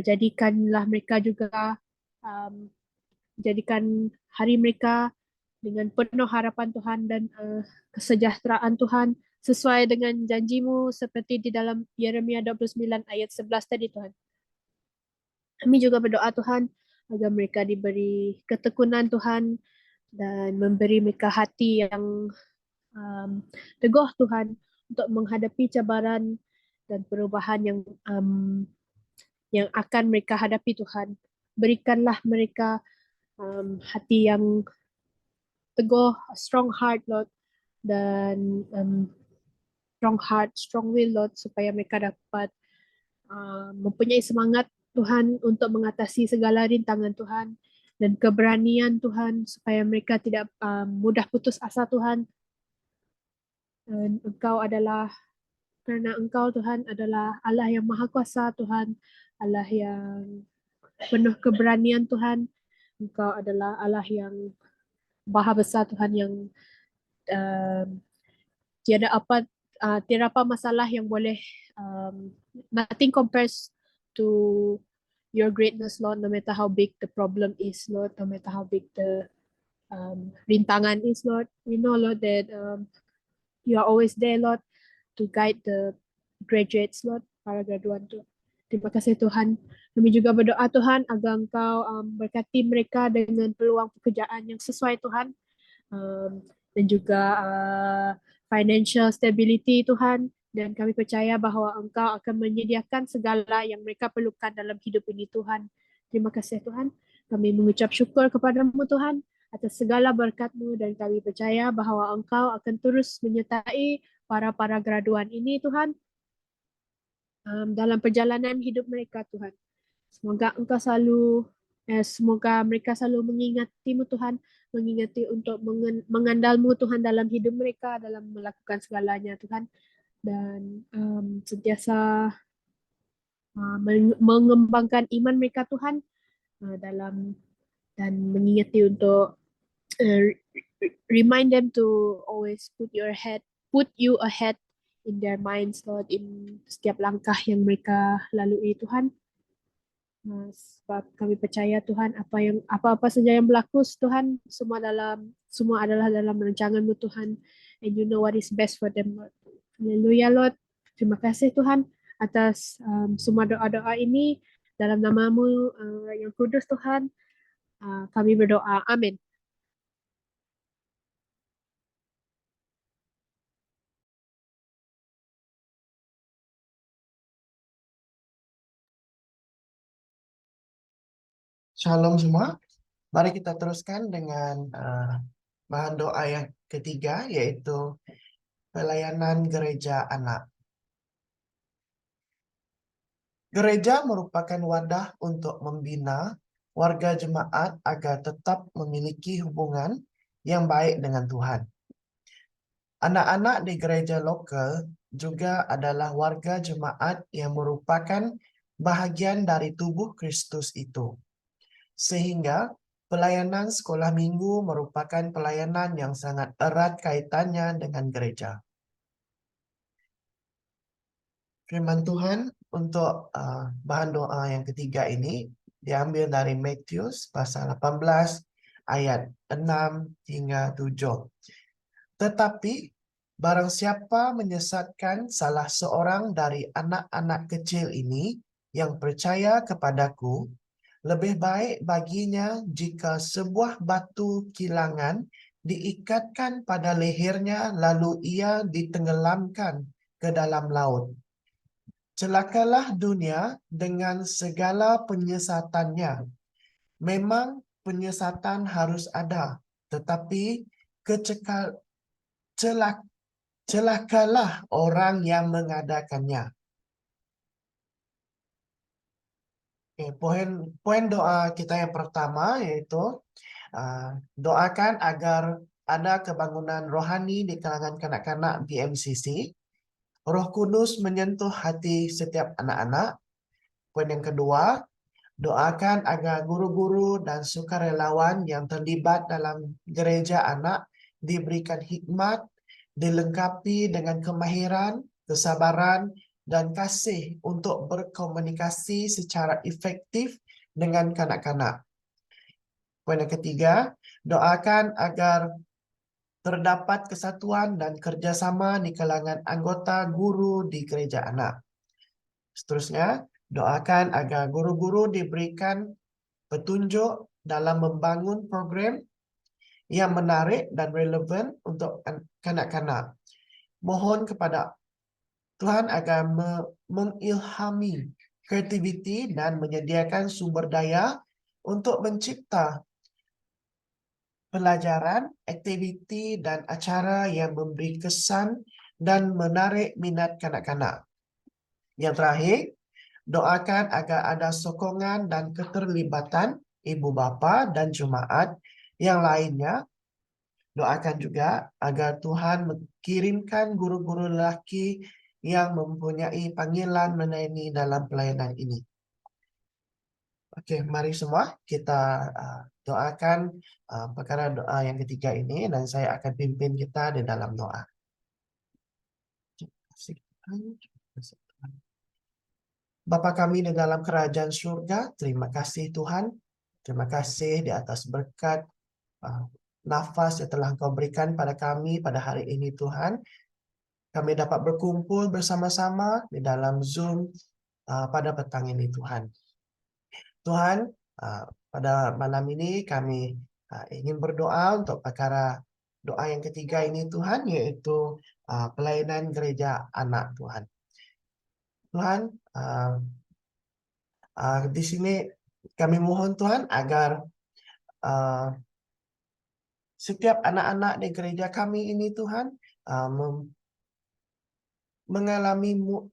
Jadikanlah mereka juga, jadikan hari mereka dengan penuh harapan Tuhan dan kesejahteraan Tuhan, sesuai dengan janji-Mu seperti di dalam Yeremia 29 ayat 11 tadi Tuhan. Kami juga berdoa Tuhan agar mereka diberi ketekunan Tuhan dan memberi mereka hati yang teguh Tuhan untuk menghadapi cabaran dan perubahan yang akan mereka hadapi Tuhan. Berikanlah mereka hati yang teguh, strong heart Lord, dan strong heart, strong will Lord, supaya mereka dapat mempunyai semangat Tuhan untuk mengatasi segala rintangan Tuhan, dan keberanian Tuhan supaya mereka tidak mudah putus asa Tuhan. Dan kerana Engkau Tuhan adalah Allah yang Maha Kuasa Tuhan, Allah yang penuh keberanian Tuhan. Engkau adalah Allah yang Maha Besar Tuhan, yang tiada apa masalah yang boleh, nothing compares to your greatness Lord, no matter how big the problem is Lord, no matter how big the rintangan is Lord. We know Lord that you are always there Lord to guide the graduates Lord, para graduan tu. Terima kasih Tuhan. Kami juga berdoa Tuhan agar Engkau berkati mereka dengan peluang pekerjaan yang sesuai Tuhan, dan juga financial stability Tuhan, dan kami percaya bahawa Engkau akan menyediakan segala yang mereka perlukan dalam hidup ini Tuhan. Terima kasih Tuhan. Kami mengucap syukur kepada-Mu Tuhan atas segala berkat-Mu, dan kami percaya bahawa Engkau akan terus menyertai para graduan ini Tuhan, dalam perjalanan hidup mereka Tuhan. Semoga mereka selalu mengingati-Mu Tuhan, mengingati untuk mengandal-Mu Tuhan dalam hidup mereka, dalam melakukan segalanya Tuhan, dan sentiasa mengembangkan iman mereka Tuhan, dan mengingati untuk remind them to always put you ahead in their minds Lord, in setiap langkah yang mereka lalui Tuhan. Sebab kami percaya Tuhan, apa-apa saja yang berlaku Tuhan, semua adalah dalam rancangan-Mu Tuhan, and you know what is best for them Lord. Haleluya Lord. Terima kasih Tuhan atas semua doa-doa ini dalam nama-Mu yang kudus Tuhan. Kami berdoa. Amin. Shalom semua. Mari kita teruskan dengan bahan doa yang ketiga, yaitu pelayanan gereja anak. Gereja merupakan wadah untuk membina warga jemaat agar tetap memiliki hubungan yang baik dengan Tuhan. Anak-anak di gereja lokal juga adalah warga jemaat yang merupakan bahagian dari tubuh Kristus itu. Sehingga pelayanan sekolah minggu merupakan pelayanan yang sangat erat kaitannya dengan gereja. Firman Tuhan untuk bahan doa yang ketiga ini diambil dari Matius pasal 18 ayat 6 hingga 7. Tetapi barang siapa menyesatkan salah seorang dari anak-anak kecil ini yang percaya kepadaku, lebih baik baginya jika sebuah batu kilangan diikatkan pada lehernya lalu ia ditenggelamkan ke dalam laut. Celakalah dunia dengan segala penyesatannya. Memang penyesatan harus ada, tetapi celakalah orang yang mengadakannya. Oke, poin doa kita yang pertama yaitu doakan agar ada kebangunan rohani di kalangan kanak-kanak BMCC. Roh Kudus menyentuh hati setiap anak-anak. Poin yang kedua, doakan agar guru-guru dan sukarelawan yang terlibat dalam gereja anak diberikan hikmat, dilengkapi dengan kemahiran, kesabaran, dan kasih untuk berkomunikasi secara efektif dengan kanak-kanak. Poin yang ketiga, doakan agar terdapat kesatuan dan kerjasama di kalangan anggota guru di gereja anak. Seterusnya, doakan agar guru-guru diberikan petunjuk dalam membangun program yang menarik dan relevan untuk kanak-kanak. Mohon kepada Tuhan agar mengilhami kreativiti dan menyediakan sumber daya untuk mencipta pelajaran, aktiviti, dan acara yang memberi kesan dan menarik minat kanak-kanak. Yang terakhir, doakan agar ada sokongan dan keterlibatan ibu bapa dan jemaat yang lainnya. Doakan juga agar Tuhan mengirimkan guru-guru lelaki yang mempunyai panggilan melayani dalam pelayanan ini. Oke, mari semua kita doakan perkara doa yang ketiga ini dan saya akan pimpin kita di dalam doa. Bapa kami di dalam kerajaan surga, terima kasih Tuhan. Terima kasih di atas berkat nafas yang telah Engkau berikan pada kami pada hari ini Tuhan. Kami dapat berkumpul bersama-sama di dalam Zoom pada petang ini Tuhan. Tuhan, pada malam ini kami ingin berdoa untuk perkara doa yang ketiga ini Tuhan, yaitu pelayanan gereja anak Tuhan. Tuhan, di sini kami mohon Tuhan agar setiap anak-anak di gereja kami ini Tuhan mengalamimu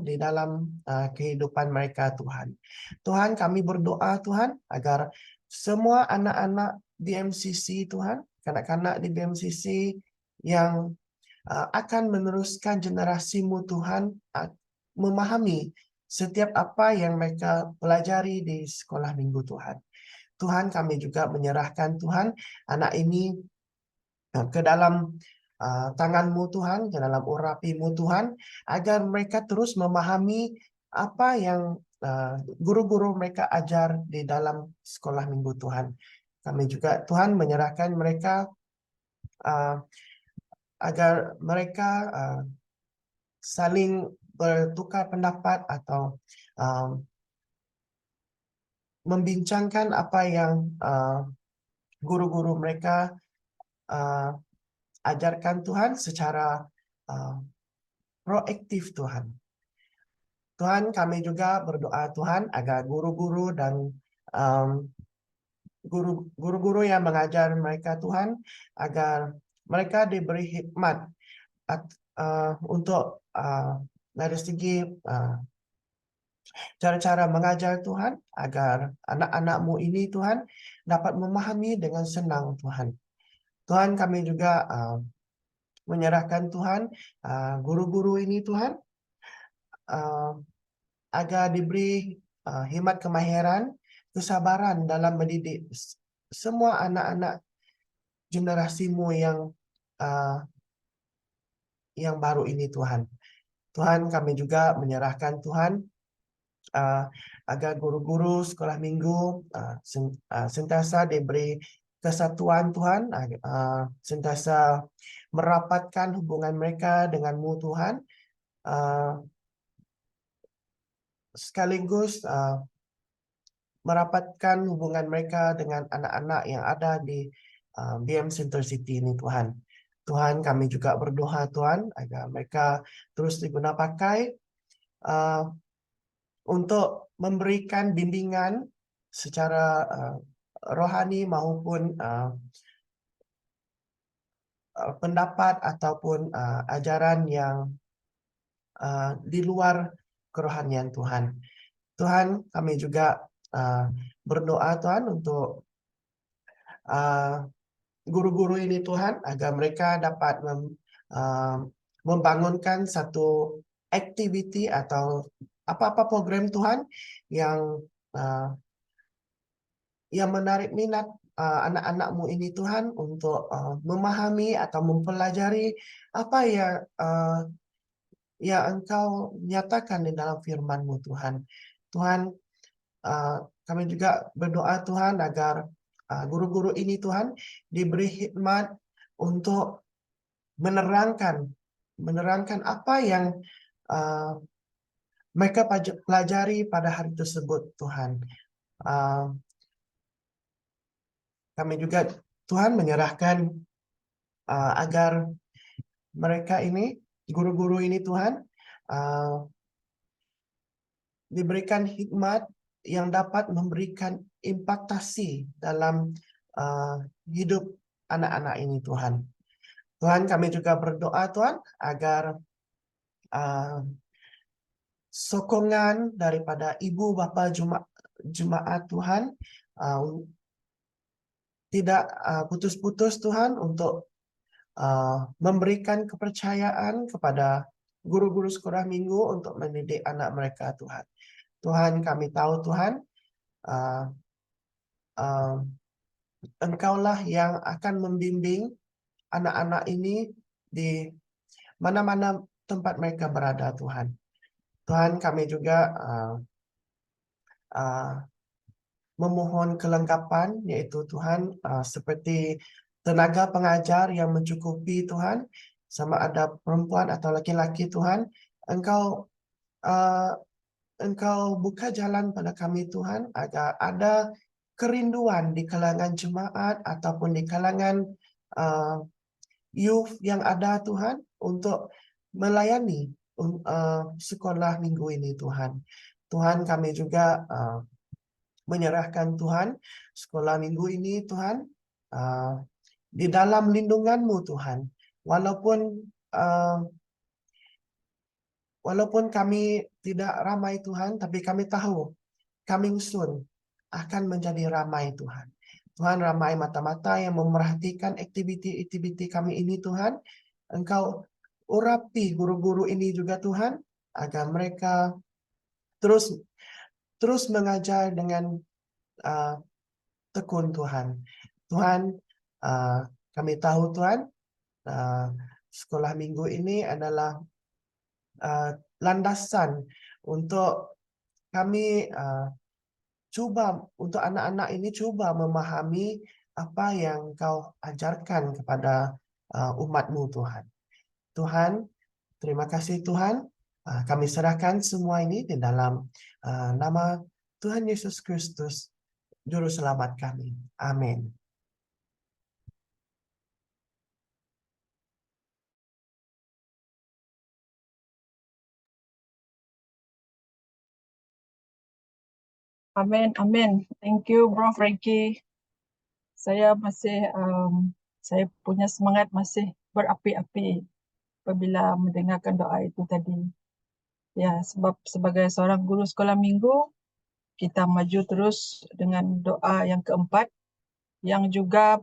di dalam kehidupan mereka Tuhan. Tuhan, kami berdoa Tuhan agar semua anak-anak di MCC Tuhan, kanak-kanak di BMCC yang akan meneruskan generasimu Tuhan, memahami setiap apa yang mereka pelajari di sekolah minggu Tuhan. Tuhan, kami juga menyerahkan Tuhan anak ini ke dalam tangan-Mu Tuhan, ke dalam urapi-Mu Tuhan, agar mereka terus memahami apa yang guru-guru mereka ajar di dalam sekolah minggu Tuhan. Kami juga Tuhan menyerahkan mereka agar mereka saling bertukar pendapat atau membincangkan apa yang guru-guru mereka ajarkan Tuhan secara proaktif Tuhan. Tuhan, kami juga berdoa Tuhan agar guru-guru dan um, guru-guru yang mengajar mereka Tuhan, agar mereka diberi hikmat untuk dari segi cara-cara mengajar Tuhan, agar anak-anak-Mu ini Tuhan dapat memahami dengan senang Tuhan. Tuhan, kami juga menyerahkan Tuhan guru-guru ini Tuhan, agar diberi hikmat kemahiran, kesabaran dalam mendidik semua anak-anak generasimu yang baru ini Tuhan. Tuhan, kami juga menyerahkan Tuhan agar guru-guru sekolah minggu sentiasa diberi kesatuan Tuhan, sentiasa merapatkan hubungan mereka dengan-Mu Tuhan, sekaligus merapatkan hubungan mereka dengan anak-anak yang ada di BM Center City ini Tuhan. Tuhan, kami juga berdoa Tuhan agar mereka terus diguna pakai untuk memberikan bimbingan secara rohani maupun pendapat ataupun ajaran yang di luar kerohanian Tuhan. Tuhan, kami juga berdoa Tuhan untuk guru-guru ini Tuhan, agar mereka dapat membangunkan satu activity atau apa-apa program Tuhan yang menarik minat anak-anak-Mu ini Tuhan untuk memahami atau mempelajari apa yang Engkau nyatakan di dalam firman-Mu Tuhan. Tuhan, kami juga berdoa Tuhan agar guru-guru ini Tuhan diberi hikmat untuk menerangkan apa yang mereka pelajari pada hari tersebut Tuhan. Kami juga Tuhan menyerahkan agar mereka ini, guru-guru ini Tuhan, diberikan hikmat yang dapat memberikan impaktasi dalam hidup anak-anak ini Tuhan. Tuhan, kami juga berdoa Tuhan agar sokongan daripada ibu bapa jemaat Tuhan tidak putus-putus Tuhan untuk memberikan kepercayaan kepada guru-guru sekolah minggu untuk mendidik anak mereka Tuhan. Tuhan, kami tahu Tuhan, Engkaulah yang akan membimbing anak-anak ini di mana-mana tempat mereka berada Tuhan. Tuhan, kami juga memohon kelengkapan, yaitu Tuhan seperti tenaga pengajar yang mencukupi Tuhan, sama ada perempuan atau laki-laki Tuhan. Engkau buka jalan pada kami Tuhan, agar ada kerinduan di kalangan jemaat ataupun di kalangan youth yang ada Tuhan untuk melayani sekolah minggu ini Tuhan. Tuhan, kami juga menyerahkan Tuhan sekolah minggu ini Tuhan di dalam lindungan-Mu Tuhan. Walaupun kami tidak ramai Tuhan, tapi kami tahu coming soon akan menjadi ramai Tuhan. Tuhan, ramai mata-mata yang memerhatikan aktiviti-aktiviti kami ini Tuhan. Engkau urapi guru-guru ini juga Tuhan, agar mereka terus mengajar dengan tekun Tuhan. Tuhan, kami tahu Tuhan, sekolah minggu ini adalah landasan untuk kami untuk anak-anak ini coba memahami apa yang Kau ajarkan kepada umat-Mu Tuhan. Tuhan, terima kasih Tuhan. Kami serahkan semua ini di dalam nama Tuhan Yesus Kristus, Juru Selamat kami. Amin. Amin, amin. Thank you, Bro Frankie. Saya masih, saya punya semangat masih berapi-api apabila mendengarkan doa itu tadi. Ya, sebab sebagai seorang guru sekolah minggu, kita maju terus dengan doa yang keempat, yang juga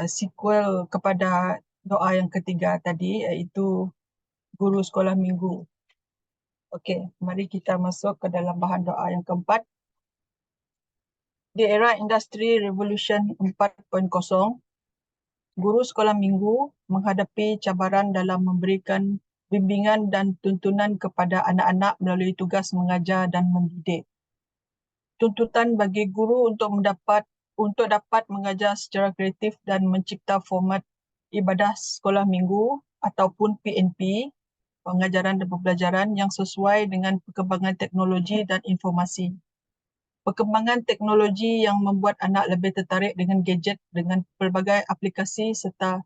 sequel kepada doa yang ketiga tadi, iaitu guru sekolah minggu. Okey, mari kita masuk ke dalam bahan doa yang keempat. Di era industri revolution 4.0, guru sekolah minggu menghadapi cabaran dalam memberikan bimbingan dan tuntunan kepada anak-anak melalui tugas mengajar dan mendidik. Tuntutan bagi guru untuk dapat mengajar secara kreatif dan mencipta format ibadah sekolah minggu ataupun PNP, pengajaran dan pembelajaran yang sesuai dengan perkembangan teknologi dan informasi. Perkembangan teknologi yang membuat anak lebih tertarik dengan gadget dengan pelbagai aplikasi serta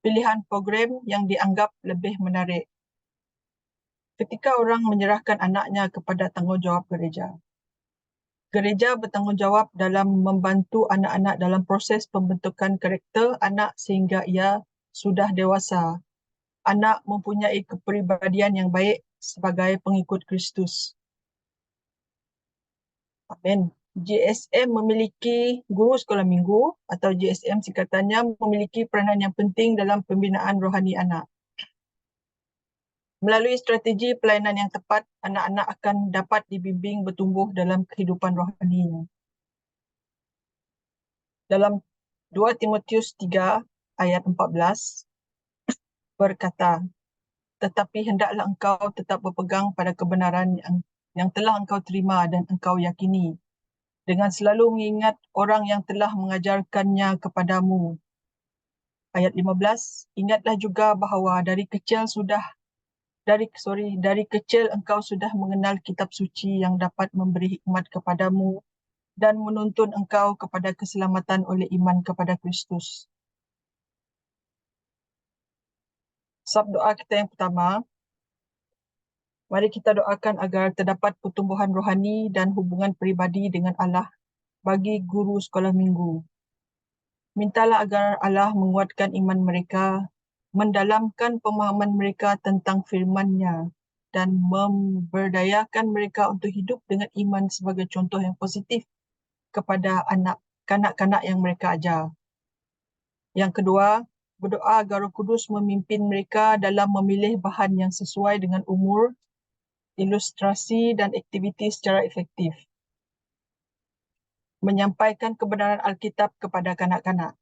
pilihan program yang dianggap lebih menarik. Ketika orang menyerahkan anaknya kepada tanggungjawab gereja. Gereja bertanggungjawab dalam membantu anak-anak dalam proses pembentukan karakter anak sehingga ia sudah dewasa. Anak mempunyai kepribadian yang baik sebagai pengikut Kristus. Amin. GSM memiliki guru sekolah minggu atau GSM singkatannya memiliki peranan yang penting dalam pembinaan rohani anak. Melalui strategi pelayanan yang tepat, anak-anak akan dapat dibimbing bertumbuh dalam kehidupan rohaninya. Dalam 2 Timotius 3 ayat 14 berkata, tetapi hendaklah engkau tetap berpegang pada kebenaran yang telah engkau terima dan engkau yakini, dengan selalu mengingat orang yang telah mengajarkannya kepadamu. Ayat 15, ingatlah juga bahawa dari kecil engkau sudah mengenal kitab suci yang dapat memberi hikmat kepadamu dan menuntun engkau kepada keselamatan oleh iman kepada Kristus. Sab doa kita yang pertama, mari kita doakan agar terdapat pertumbuhan rohani dan hubungan peribadi dengan Allah bagi guru sekolah minggu. Mintalah agar Allah menguatkan iman mereka, mendalamkan pemahaman mereka tentang firman-Nya dan memberdayakan mereka untuk hidup dengan iman sebagai contoh yang positif kepada kanak-kanak yang mereka ajar. Yang kedua, berdoa agar Roh Kudus memimpin mereka dalam memilih bahan yang sesuai dengan umur, ilustrasi dan aktiviti secara efektif. Menyampaikan kebenaran Alkitab kepada kanak-kanak.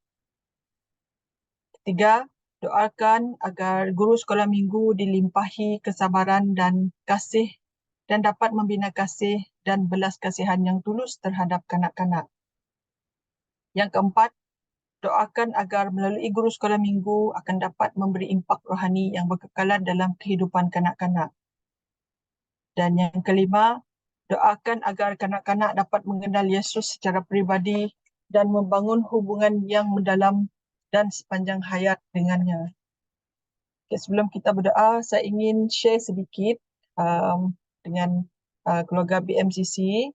Ketiga, doakan agar guru sekolah minggu dilimpahi kesabaran dan kasih dan dapat membina kasih dan belas kasihan yang tulus terhadap kanak-kanak. Yang keempat, doakan agar melalui guru sekolah minggu akan dapat memberi impak rohani yang berkekalan dalam kehidupan kanak-kanak. Dan yang kelima, doakan agar kanak-kanak dapat mengenal Yesus secara peribadi dan membangun hubungan yang mendalam dan sepanjang hayat dengannya. Okay, sebelum kita berdoa, saya ingin share sedikit dengan keluarga BMCC.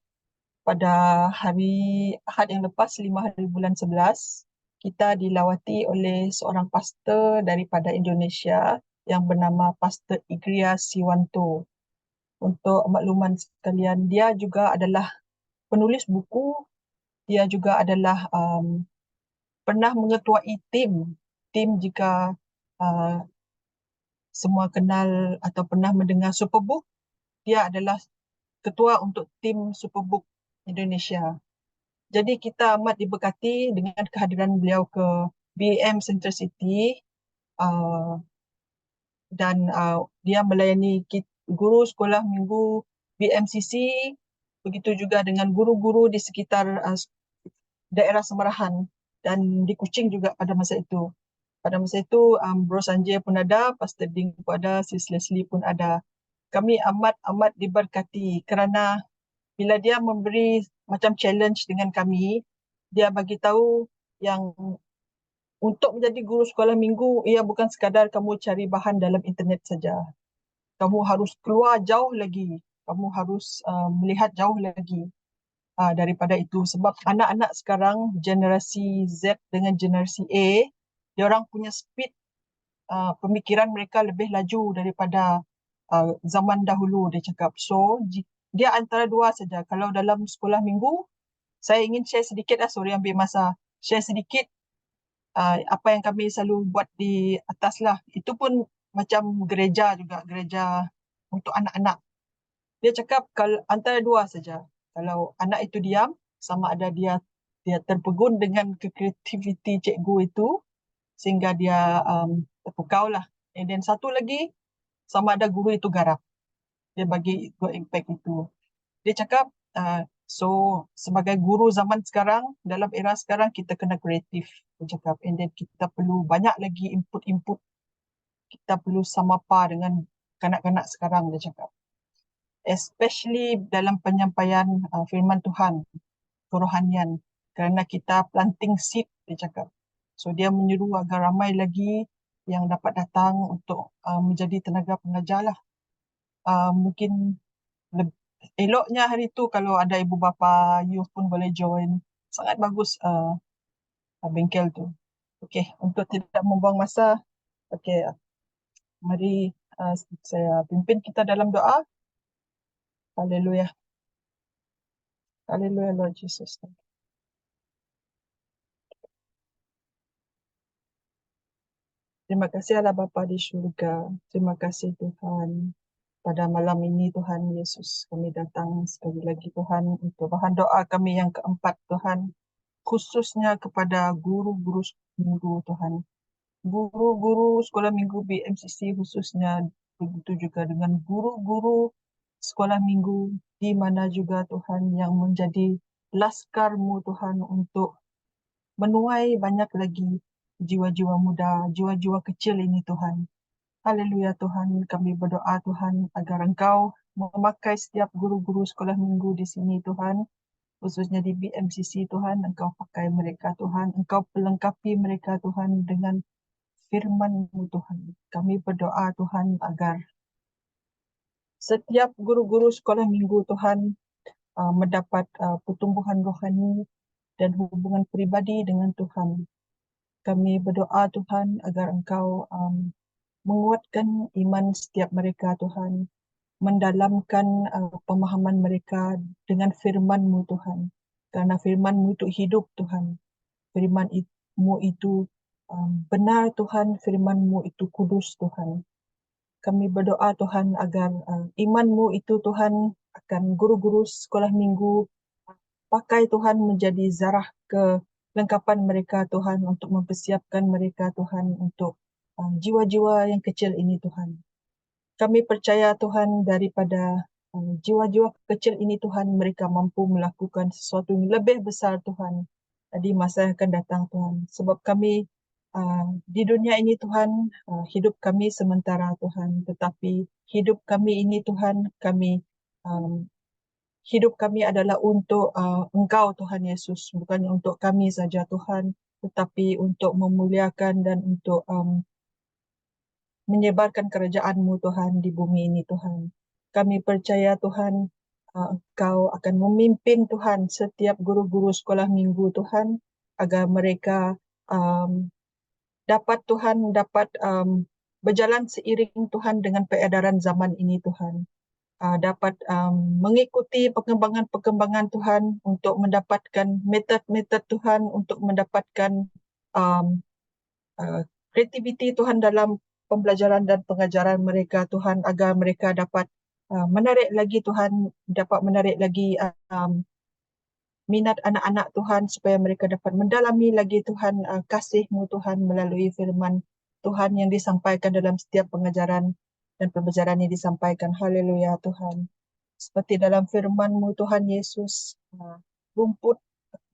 Pada hari Ahad yang lepas, 5 hari bulan 11, kita dilawati oleh seorang pastor daripada Indonesia yang bernama Pastor Igria Siwanto. Untuk makluman sekalian, dia juga adalah penulis buku, dia juga adalah pernah mengetuai tim jika semua kenal atau pernah mendengar Superbook, dia adalah ketua untuk tim Superbook Indonesia. Jadi kita amat diberkati dengan kehadiran beliau ke BM Central City dan dia melayani guru sekolah minggu BMCC, begitu juga dengan guru-guru di sekitar daerah Semarahan dan di Kuching juga pada masa itu. Pada masa itu, Bro Sanjay pun ada, Pastor Ding pun ada, Sis Leslie pun ada. Kami amat diberkati kerana bila dia memberi macam challenge dengan kami, dia bagi tahu yang untuk menjadi guru sekolah minggu, ia bukan sekadar kamu cari bahan dalam internet saja. Kamu harus keluar jauh lagi kamu harus melihat jauh lagi daripada itu. Sebab anak-anak sekarang, generasi Z dengan generasi A, dia orang punya speed pemikiran mereka lebih laju daripada zaman dahulu, dia cakap. So, dia antara dua saja. Kalau dalam sekolah minggu, saya ingin share sedikit sorry ambil masa. Share sedikit apa yang kami selalu buat di atas lah. Itu pun macam gereja juga, gereja untuk anak-anak. Dia cakap kalau antara dua saja. Kalau anak itu diam, sama ada dia terpegun dengan kreativiti cikgu itu, sehingga dia terpukau lah. And then satu lagi, sama ada guru itu garap. Dia bagi impact itu. Dia cakap, so sebagai guru zaman sekarang, dalam era sekarang, kita kena kreatif. Dia cakap, and then kita perlu banyak lagi input-input. Kita perlu samapa dengan kanak-kanak sekarang, dia cakap. Especially dalam penyampaian firman Tuhan, kerohanian. Kerana kita planting seed, dia cakap. So dia menyuruh agar ramai lagi yang dapat datang untuk menjadi tenaga pengajar lah. Mungkin eloknya hari tu kalau ada ibu bapa youth pun boleh join. Sangat bagus bengkel tu. Okey, untuk tidak membuang masa, okey, mari saya pimpin kita dalam doa. Haleluya. Haleluya Lord Jesus. Terima kasih Allah Bapa di syurga. Terima kasih Tuhan. Pada malam ini Tuhan Yesus, kami datang sekali lagi Tuhan untuk bahan doa kami yang keempat Tuhan. Khususnya kepada guru-guru minggu Tuhan. Guru-guru sekolah minggu BMCC khususnya, begitu juga dengan guru-guru sekolah minggu di mana juga Tuhan yang menjadi laskarmu Tuhan untuk menuai banyak lagi jiwa-jiwa muda, jiwa-jiwa kecil ini Tuhan. Haleluya Tuhan, kami berdoa Tuhan agar Engkau memakai setiap guru-guru sekolah minggu di sini Tuhan, khususnya di BMCC Tuhan, Engkau pakai mereka Tuhan, Engkau pelengkapi mereka Tuhan dengan firman-Mu Tuhan. Kami berdoa Tuhan agar setiap guru-guru sekolah minggu Tuhan mendapat pertumbuhan rohani dan hubungan pribadi dengan Tuhan. Kami berdoa Tuhan agar Engkau menguatkan iman setiap mereka Tuhan, mendalamkan pemahaman mereka dengan firman-Mu Tuhan. Karena firman-Mu itu hidup Tuhan. Firman-Mu itu benar Tuhan, firman-Mu itu kudus Tuhan. Kami berdoa Tuhan agar iman-Mu itu Tuhan akan guru-guru sekolah minggu pakai Tuhan menjadi zarah kelengkapan mereka Tuhan untuk mempersiapkan mereka Tuhan untuk jiwa-jiwa yang kecil ini Tuhan. Kami percaya Tuhan daripada jiwa-jiwa kecil ini Tuhan, mereka mampu melakukan sesuatu yang lebih besar Tuhan di masa yang akan datang Tuhan. Sebab kami di dunia ini Tuhan, hidup kami sementara Tuhan, tetapi hidup kami ini Tuhan, hidup kami adalah untuk Engkau Tuhan Yesus, bukannya untuk kami saja Tuhan, tetapi untuk memuliakan dan untuk menyebarkan kerajaan-Mu Tuhan di bumi ini Tuhan. Kami percaya Tuhan, Engkau akan memimpin Tuhan setiap guru-guru sekolah minggu Tuhan, agar mereka dapat berjalan seiring Tuhan dengan peredaran zaman ini Tuhan. Dapat mengikuti perkembangan-perkembangan Tuhan untuk mendapatkan metod-metod Tuhan, untuk mendapatkan kreativiti Tuhan dalam pembelajaran dan pengajaran mereka Tuhan, agar mereka dapat menarik lagi Tuhan, dapat menarik lagi minat anak-anak Tuhan, supaya mereka dapat mendalami lagi Tuhan kasih-Mu Tuhan melalui firman Tuhan yang disampaikan dalam setiap pengajaran dan pembelajaran yang disampaikan. Haleluya Tuhan. Seperti dalam firman-Mu Tuhan Yesus, rumput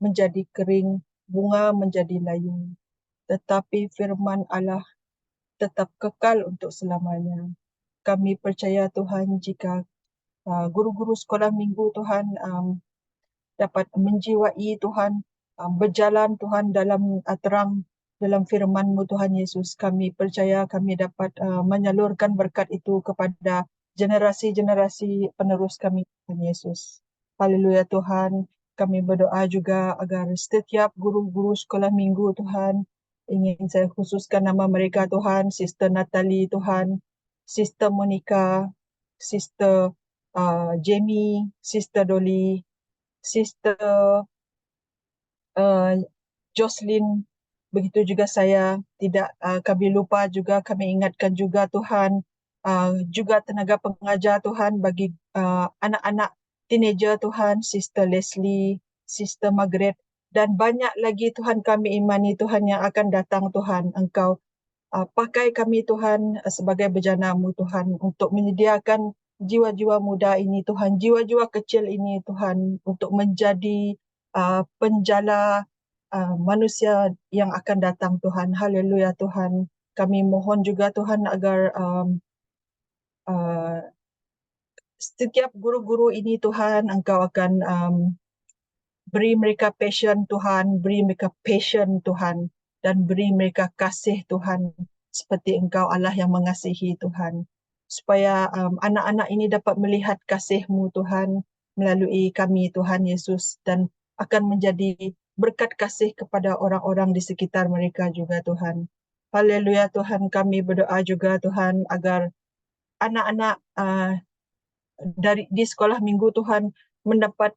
menjadi kering, bunga menjadi layu, tetapi firman Allah tetap kekal untuk selamanya. Kami percaya Tuhan, jika guru-guru sekolah minggu Tuhan dapat menjiwai Tuhan, berjalan Tuhan dalam terang dalam firman-Mu Tuhan Yesus, kami percaya kami dapat menyalurkan berkat itu kepada generasi-generasi penerus kami, Tuhan Yesus. Haleluya Tuhan, kami berdoa juga agar setiap guru-guru sekolah minggu Tuhan, ingin saya khususkan nama mereka Tuhan, Sister Natalie Tuhan, Sister Monica, Sister Jamie, Sister Dolly, Sister Jocelyn, begitu juga saya, tidak kami lupa juga, kami ingatkan juga Tuhan, juga tenaga pengajar Tuhan bagi anak-anak teenager Tuhan, Sister Leslie, Sister Margaret, dan banyak lagi Tuhan kami imani Tuhan yang akan datang Tuhan. Engkau pakai kami Tuhan sebagai bejana-Mu Tuhan untuk menyediakan jiwa-jiwa muda ini Tuhan, jiwa-jiwa kecil ini Tuhan untuk menjadi penjala manusia yang akan datang Tuhan. Haleluya Tuhan. Kami mohon juga Tuhan agar setiap guru-guru ini Tuhan, Engkau akan beri mereka passion Tuhan, beri mereka passion Tuhan, dan beri mereka kasih Tuhan, seperti Engkau Allah yang mengasihi Tuhan. Supaya anak-anak ini dapat melihat kasih-Mu Tuhan melalui kami Tuhan Yesus, dan akan menjadi berkat kasih kepada orang-orang di sekitar mereka juga Tuhan. Haleluya Tuhan, kami berdoa juga Tuhan agar anak-anak di sekolah minggu Tuhan mendapat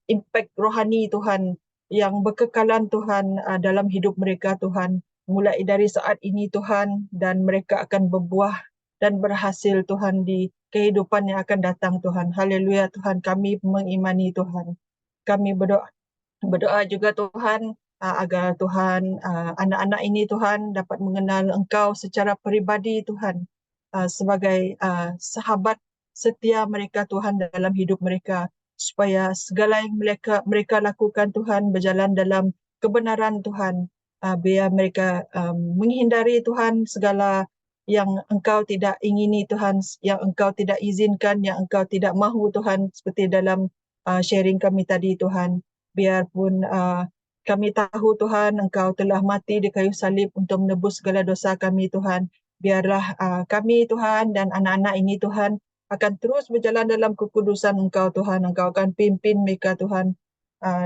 impact rohani Tuhan yang berkekalan Tuhan dalam hidup mereka Tuhan, mulai dari saat ini Tuhan, dan mereka akan berbuah dan berhasil Tuhan di kehidupan yang akan datang Tuhan. Haleluya Tuhan, kami mengimani Tuhan. Kami berdoa juga Tuhan agar Tuhan anak-anak ini Tuhan dapat mengenal Engkau secara peribadi Tuhan, sebagai sahabat setia mereka Tuhan dalam hidup mereka, supaya segala yang mereka lakukan Tuhan berjalan dalam kebenaran Tuhan, biar mereka menghindari Tuhan segala yang Engkau tidak ingini Tuhan, yang Engkau tidak izinkan, yang Engkau tidak mahu Tuhan, seperti dalam sharing kami tadi Tuhan. Biarpun kami tahu Tuhan Engkau telah mati di kayu salib untuk menebus segala dosa kami Tuhan, biarlah kami Tuhan dan anak-anak ini Tuhan akan terus berjalan dalam kekudusan Engkau Tuhan. Engkau akan pimpin mereka Tuhan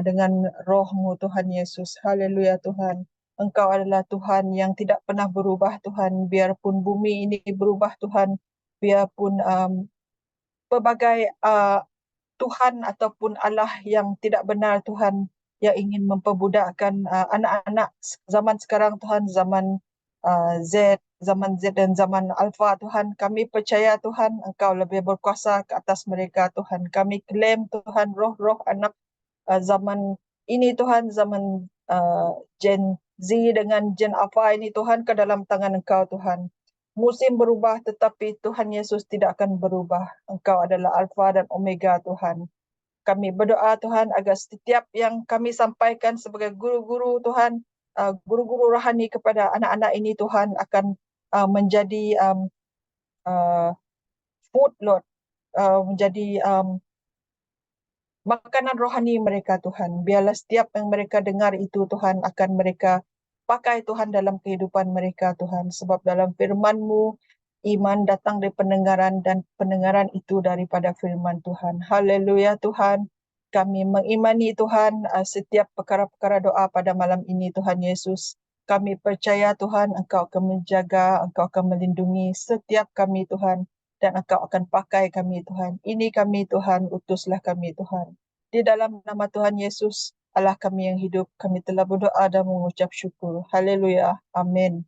dengan roh-Mu Tuhan Yesus. Haleluya Tuhan. Engkau adalah Tuhan yang tidak pernah berubah Tuhan. Biarpun bumi ini berubah Tuhan, biarpun pelbagai Tuhan ataupun Allah yang tidak benar Tuhan, yang ingin memperbudakkan anak-anak zaman sekarang Tuhan, zaman Z dan zaman Alpha Tuhan, kami percaya Tuhan Engkau lebih berkuasa ke atas mereka Tuhan. Kami klaim Tuhan roh-roh anak zaman ini Tuhan, zaman Gen Z dengan Gen Alpha ini Tuhan, ke dalam tangan Engkau Tuhan. Musim berubah tetapi Tuhan Yesus tidak akan berubah. Engkau adalah Alpha dan Omega Tuhan. Kami berdoa Tuhan agar setiap yang kami sampaikan sebagai guru-guru Tuhan, guru-guru rohani kepada anak-anak ini Tuhan, akan menjadi food Lord, menjadi makanan rohani mereka Tuhan. Biarlah setiap yang mereka dengar itu Tuhan akan mereka pakai Tuhan dalam kehidupan mereka Tuhan. Sebab dalam firman-Mu, iman datang dari pendengaran dan pendengaran itu daripada firman Tuhan. Haleluya Tuhan. Kami mengimani Tuhan setiap perkara-perkara doa pada malam ini Tuhan Yesus. Kami percaya Tuhan Engkau akan menjaga, Engkau akan melindungi setiap kami Tuhan, dan Engkau akan pakai kami Tuhan. Ini kami Tuhan, utuslah kami Tuhan. Di dalam nama Tuhan Yesus, Allah kami yang hidup, kami telah berdoa dan mengucap syukur. Haleluya. Amin.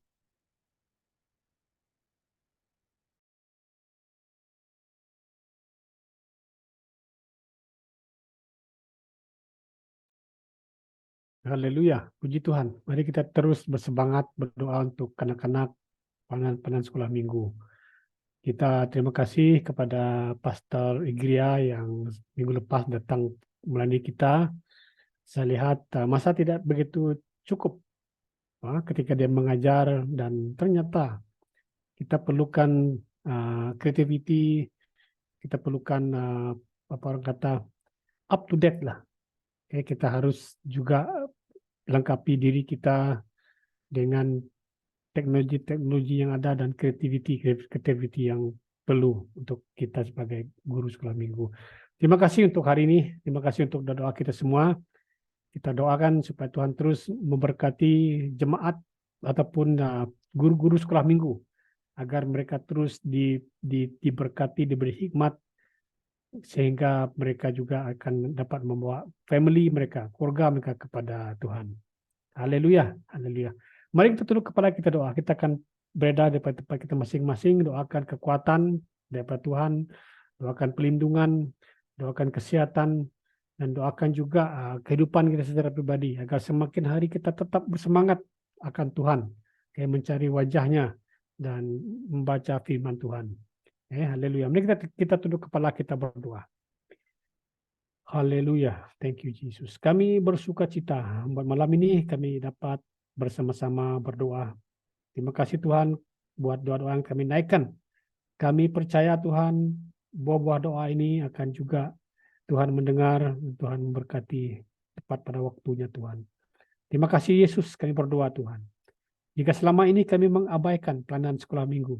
Haleluya, puji Tuhan. Mari kita terus bersemangat berdoa untuk kanak-kanak pengen sekolah minggu. Kita terima kasih kepada Pastor Igria yang minggu lepas datang melayani kita. Saya lihat masa tidak begitu cukup ketika dia mengajar, dan ternyata kita perlukan creativity, kita perlukan apa orang kata up to date lah. Kita harus juga lengkapi diri kita dengan teknologi yang ada dan creativity yang perlu untuk kita sebagai guru sekolah minggu. Terima kasih untuk hari ini. Terima kasih untuk doa kita semua. Kita doakan supaya Tuhan terus memberkati jemaat ataupun guru-guru sekolah minggu agar mereka terus diberkati, diberi hikmat sehingga mereka juga akan dapat membawa family mereka, keluarga mereka kepada Tuhan. Haleluya, haleluya. Mari kita tunduk kepala kita doa. Kita akan beredar daripada tempat kita masing-masing, doakan kekuatan daripada Tuhan, doakan pelindungan, doakan kesehatan, dan doakan juga kehidupan kita secara pribadi agar semakin hari kita tetap bersemangat akan Tuhan, kayak mencari wajahnya dan membaca firman Tuhan. Haleluya. Mari kita tunduk kepala kita berdoa. Haleluya. Thank you Jesus. Kami bersuka cita buat malam ini kami dapat bersama-sama berdoa. Terima kasih Tuhan buat doa-doa yang kami naikkan. Kami percaya Tuhan buah-buah doa ini akan juga Tuhan mendengar, Tuhan memberkati tepat pada waktunya Tuhan. Terima kasih Yesus kami berdoa Tuhan. Jika selama ini kami mengabaikan pelayanan sekolah minggu,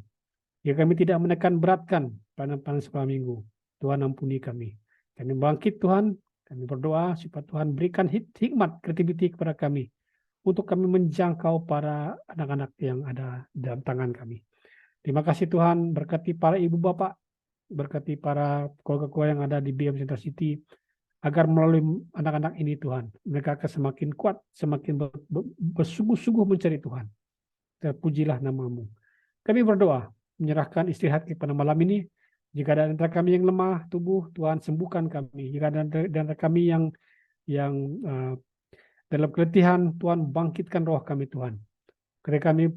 jika kami tidak menekan beratkan pelayanan sekolah minggu, Tuhan ampuni kami. Kami bangkit Tuhan, kami berdoa supaya Tuhan berikan hikmat, kreativiti kepada kami untuk kami menjangkau para anak-anak yang ada dalam tangan kami. Terima kasih Tuhan, berkati para ibu bapak, berkati para keluarga-keluarga yang ada di BM Center City, agar melalui anak-anak ini Tuhan, mereka akan semakin kuat, semakin bersungguh-sungguh mencari Tuhan. Terpujilah nama-Mu. Kami berdoa, menyerahkan istirahat pada malam ini. Jika ada antara kami yang lemah tubuh, Tuhan sembuhkan kami. Jika ada antara kami yang dalam keletihan, Tuhan bangkitkan roh kami Tuhan. Ketika kami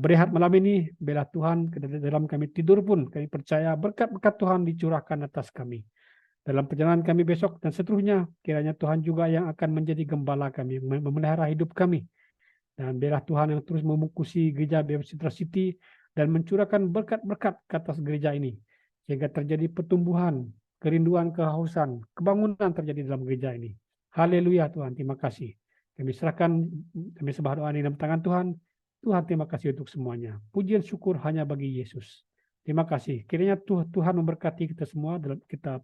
berehat malam ini, bela Tuhan, dalam kami tidur pun kami percaya berkat-berkat Tuhan dicurahkan atas kami. Dalam perjalanan kami besok dan seterusnya, kiranya Tuhan juga yang akan menjadi gembala kami, memelihara hidup kami. Dan biarlah Tuhan yang terus membungkusi gereja BM Center City dan mencurahkan berkat-berkat ke atas gereja ini. Sehingga terjadi pertumbuhan, kerinduan, kehausan, kebangunan terjadi dalam gereja ini. Haleluya Tuhan, terima kasih. Kami serahkan, kami sembah doa ini dalam tangan Tuhan. Tuhan terima kasih untuk semuanya. Pujian syukur hanya bagi Yesus. Terima kasih. Kiranya Tuhan memberkati kita semua dalam kita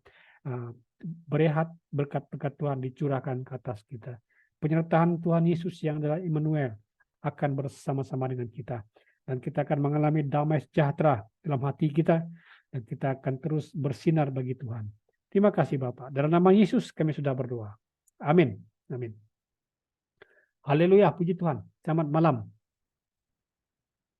berehat, berkat-berkat Tuhan dicurahkan ke atas kita. Penyertaan Tuhan Yesus yang adalah Immanuel akan bersama-sama dengan kita. Dan kita akan mengalami damai sejahtera dalam hati kita. Dan kita akan terus bersinar bagi Tuhan. Terima kasih Bapak. Dalam nama Yesus kami sudah berdoa. Amin. Amin. Haleluya. Puji Tuhan. Selamat malam.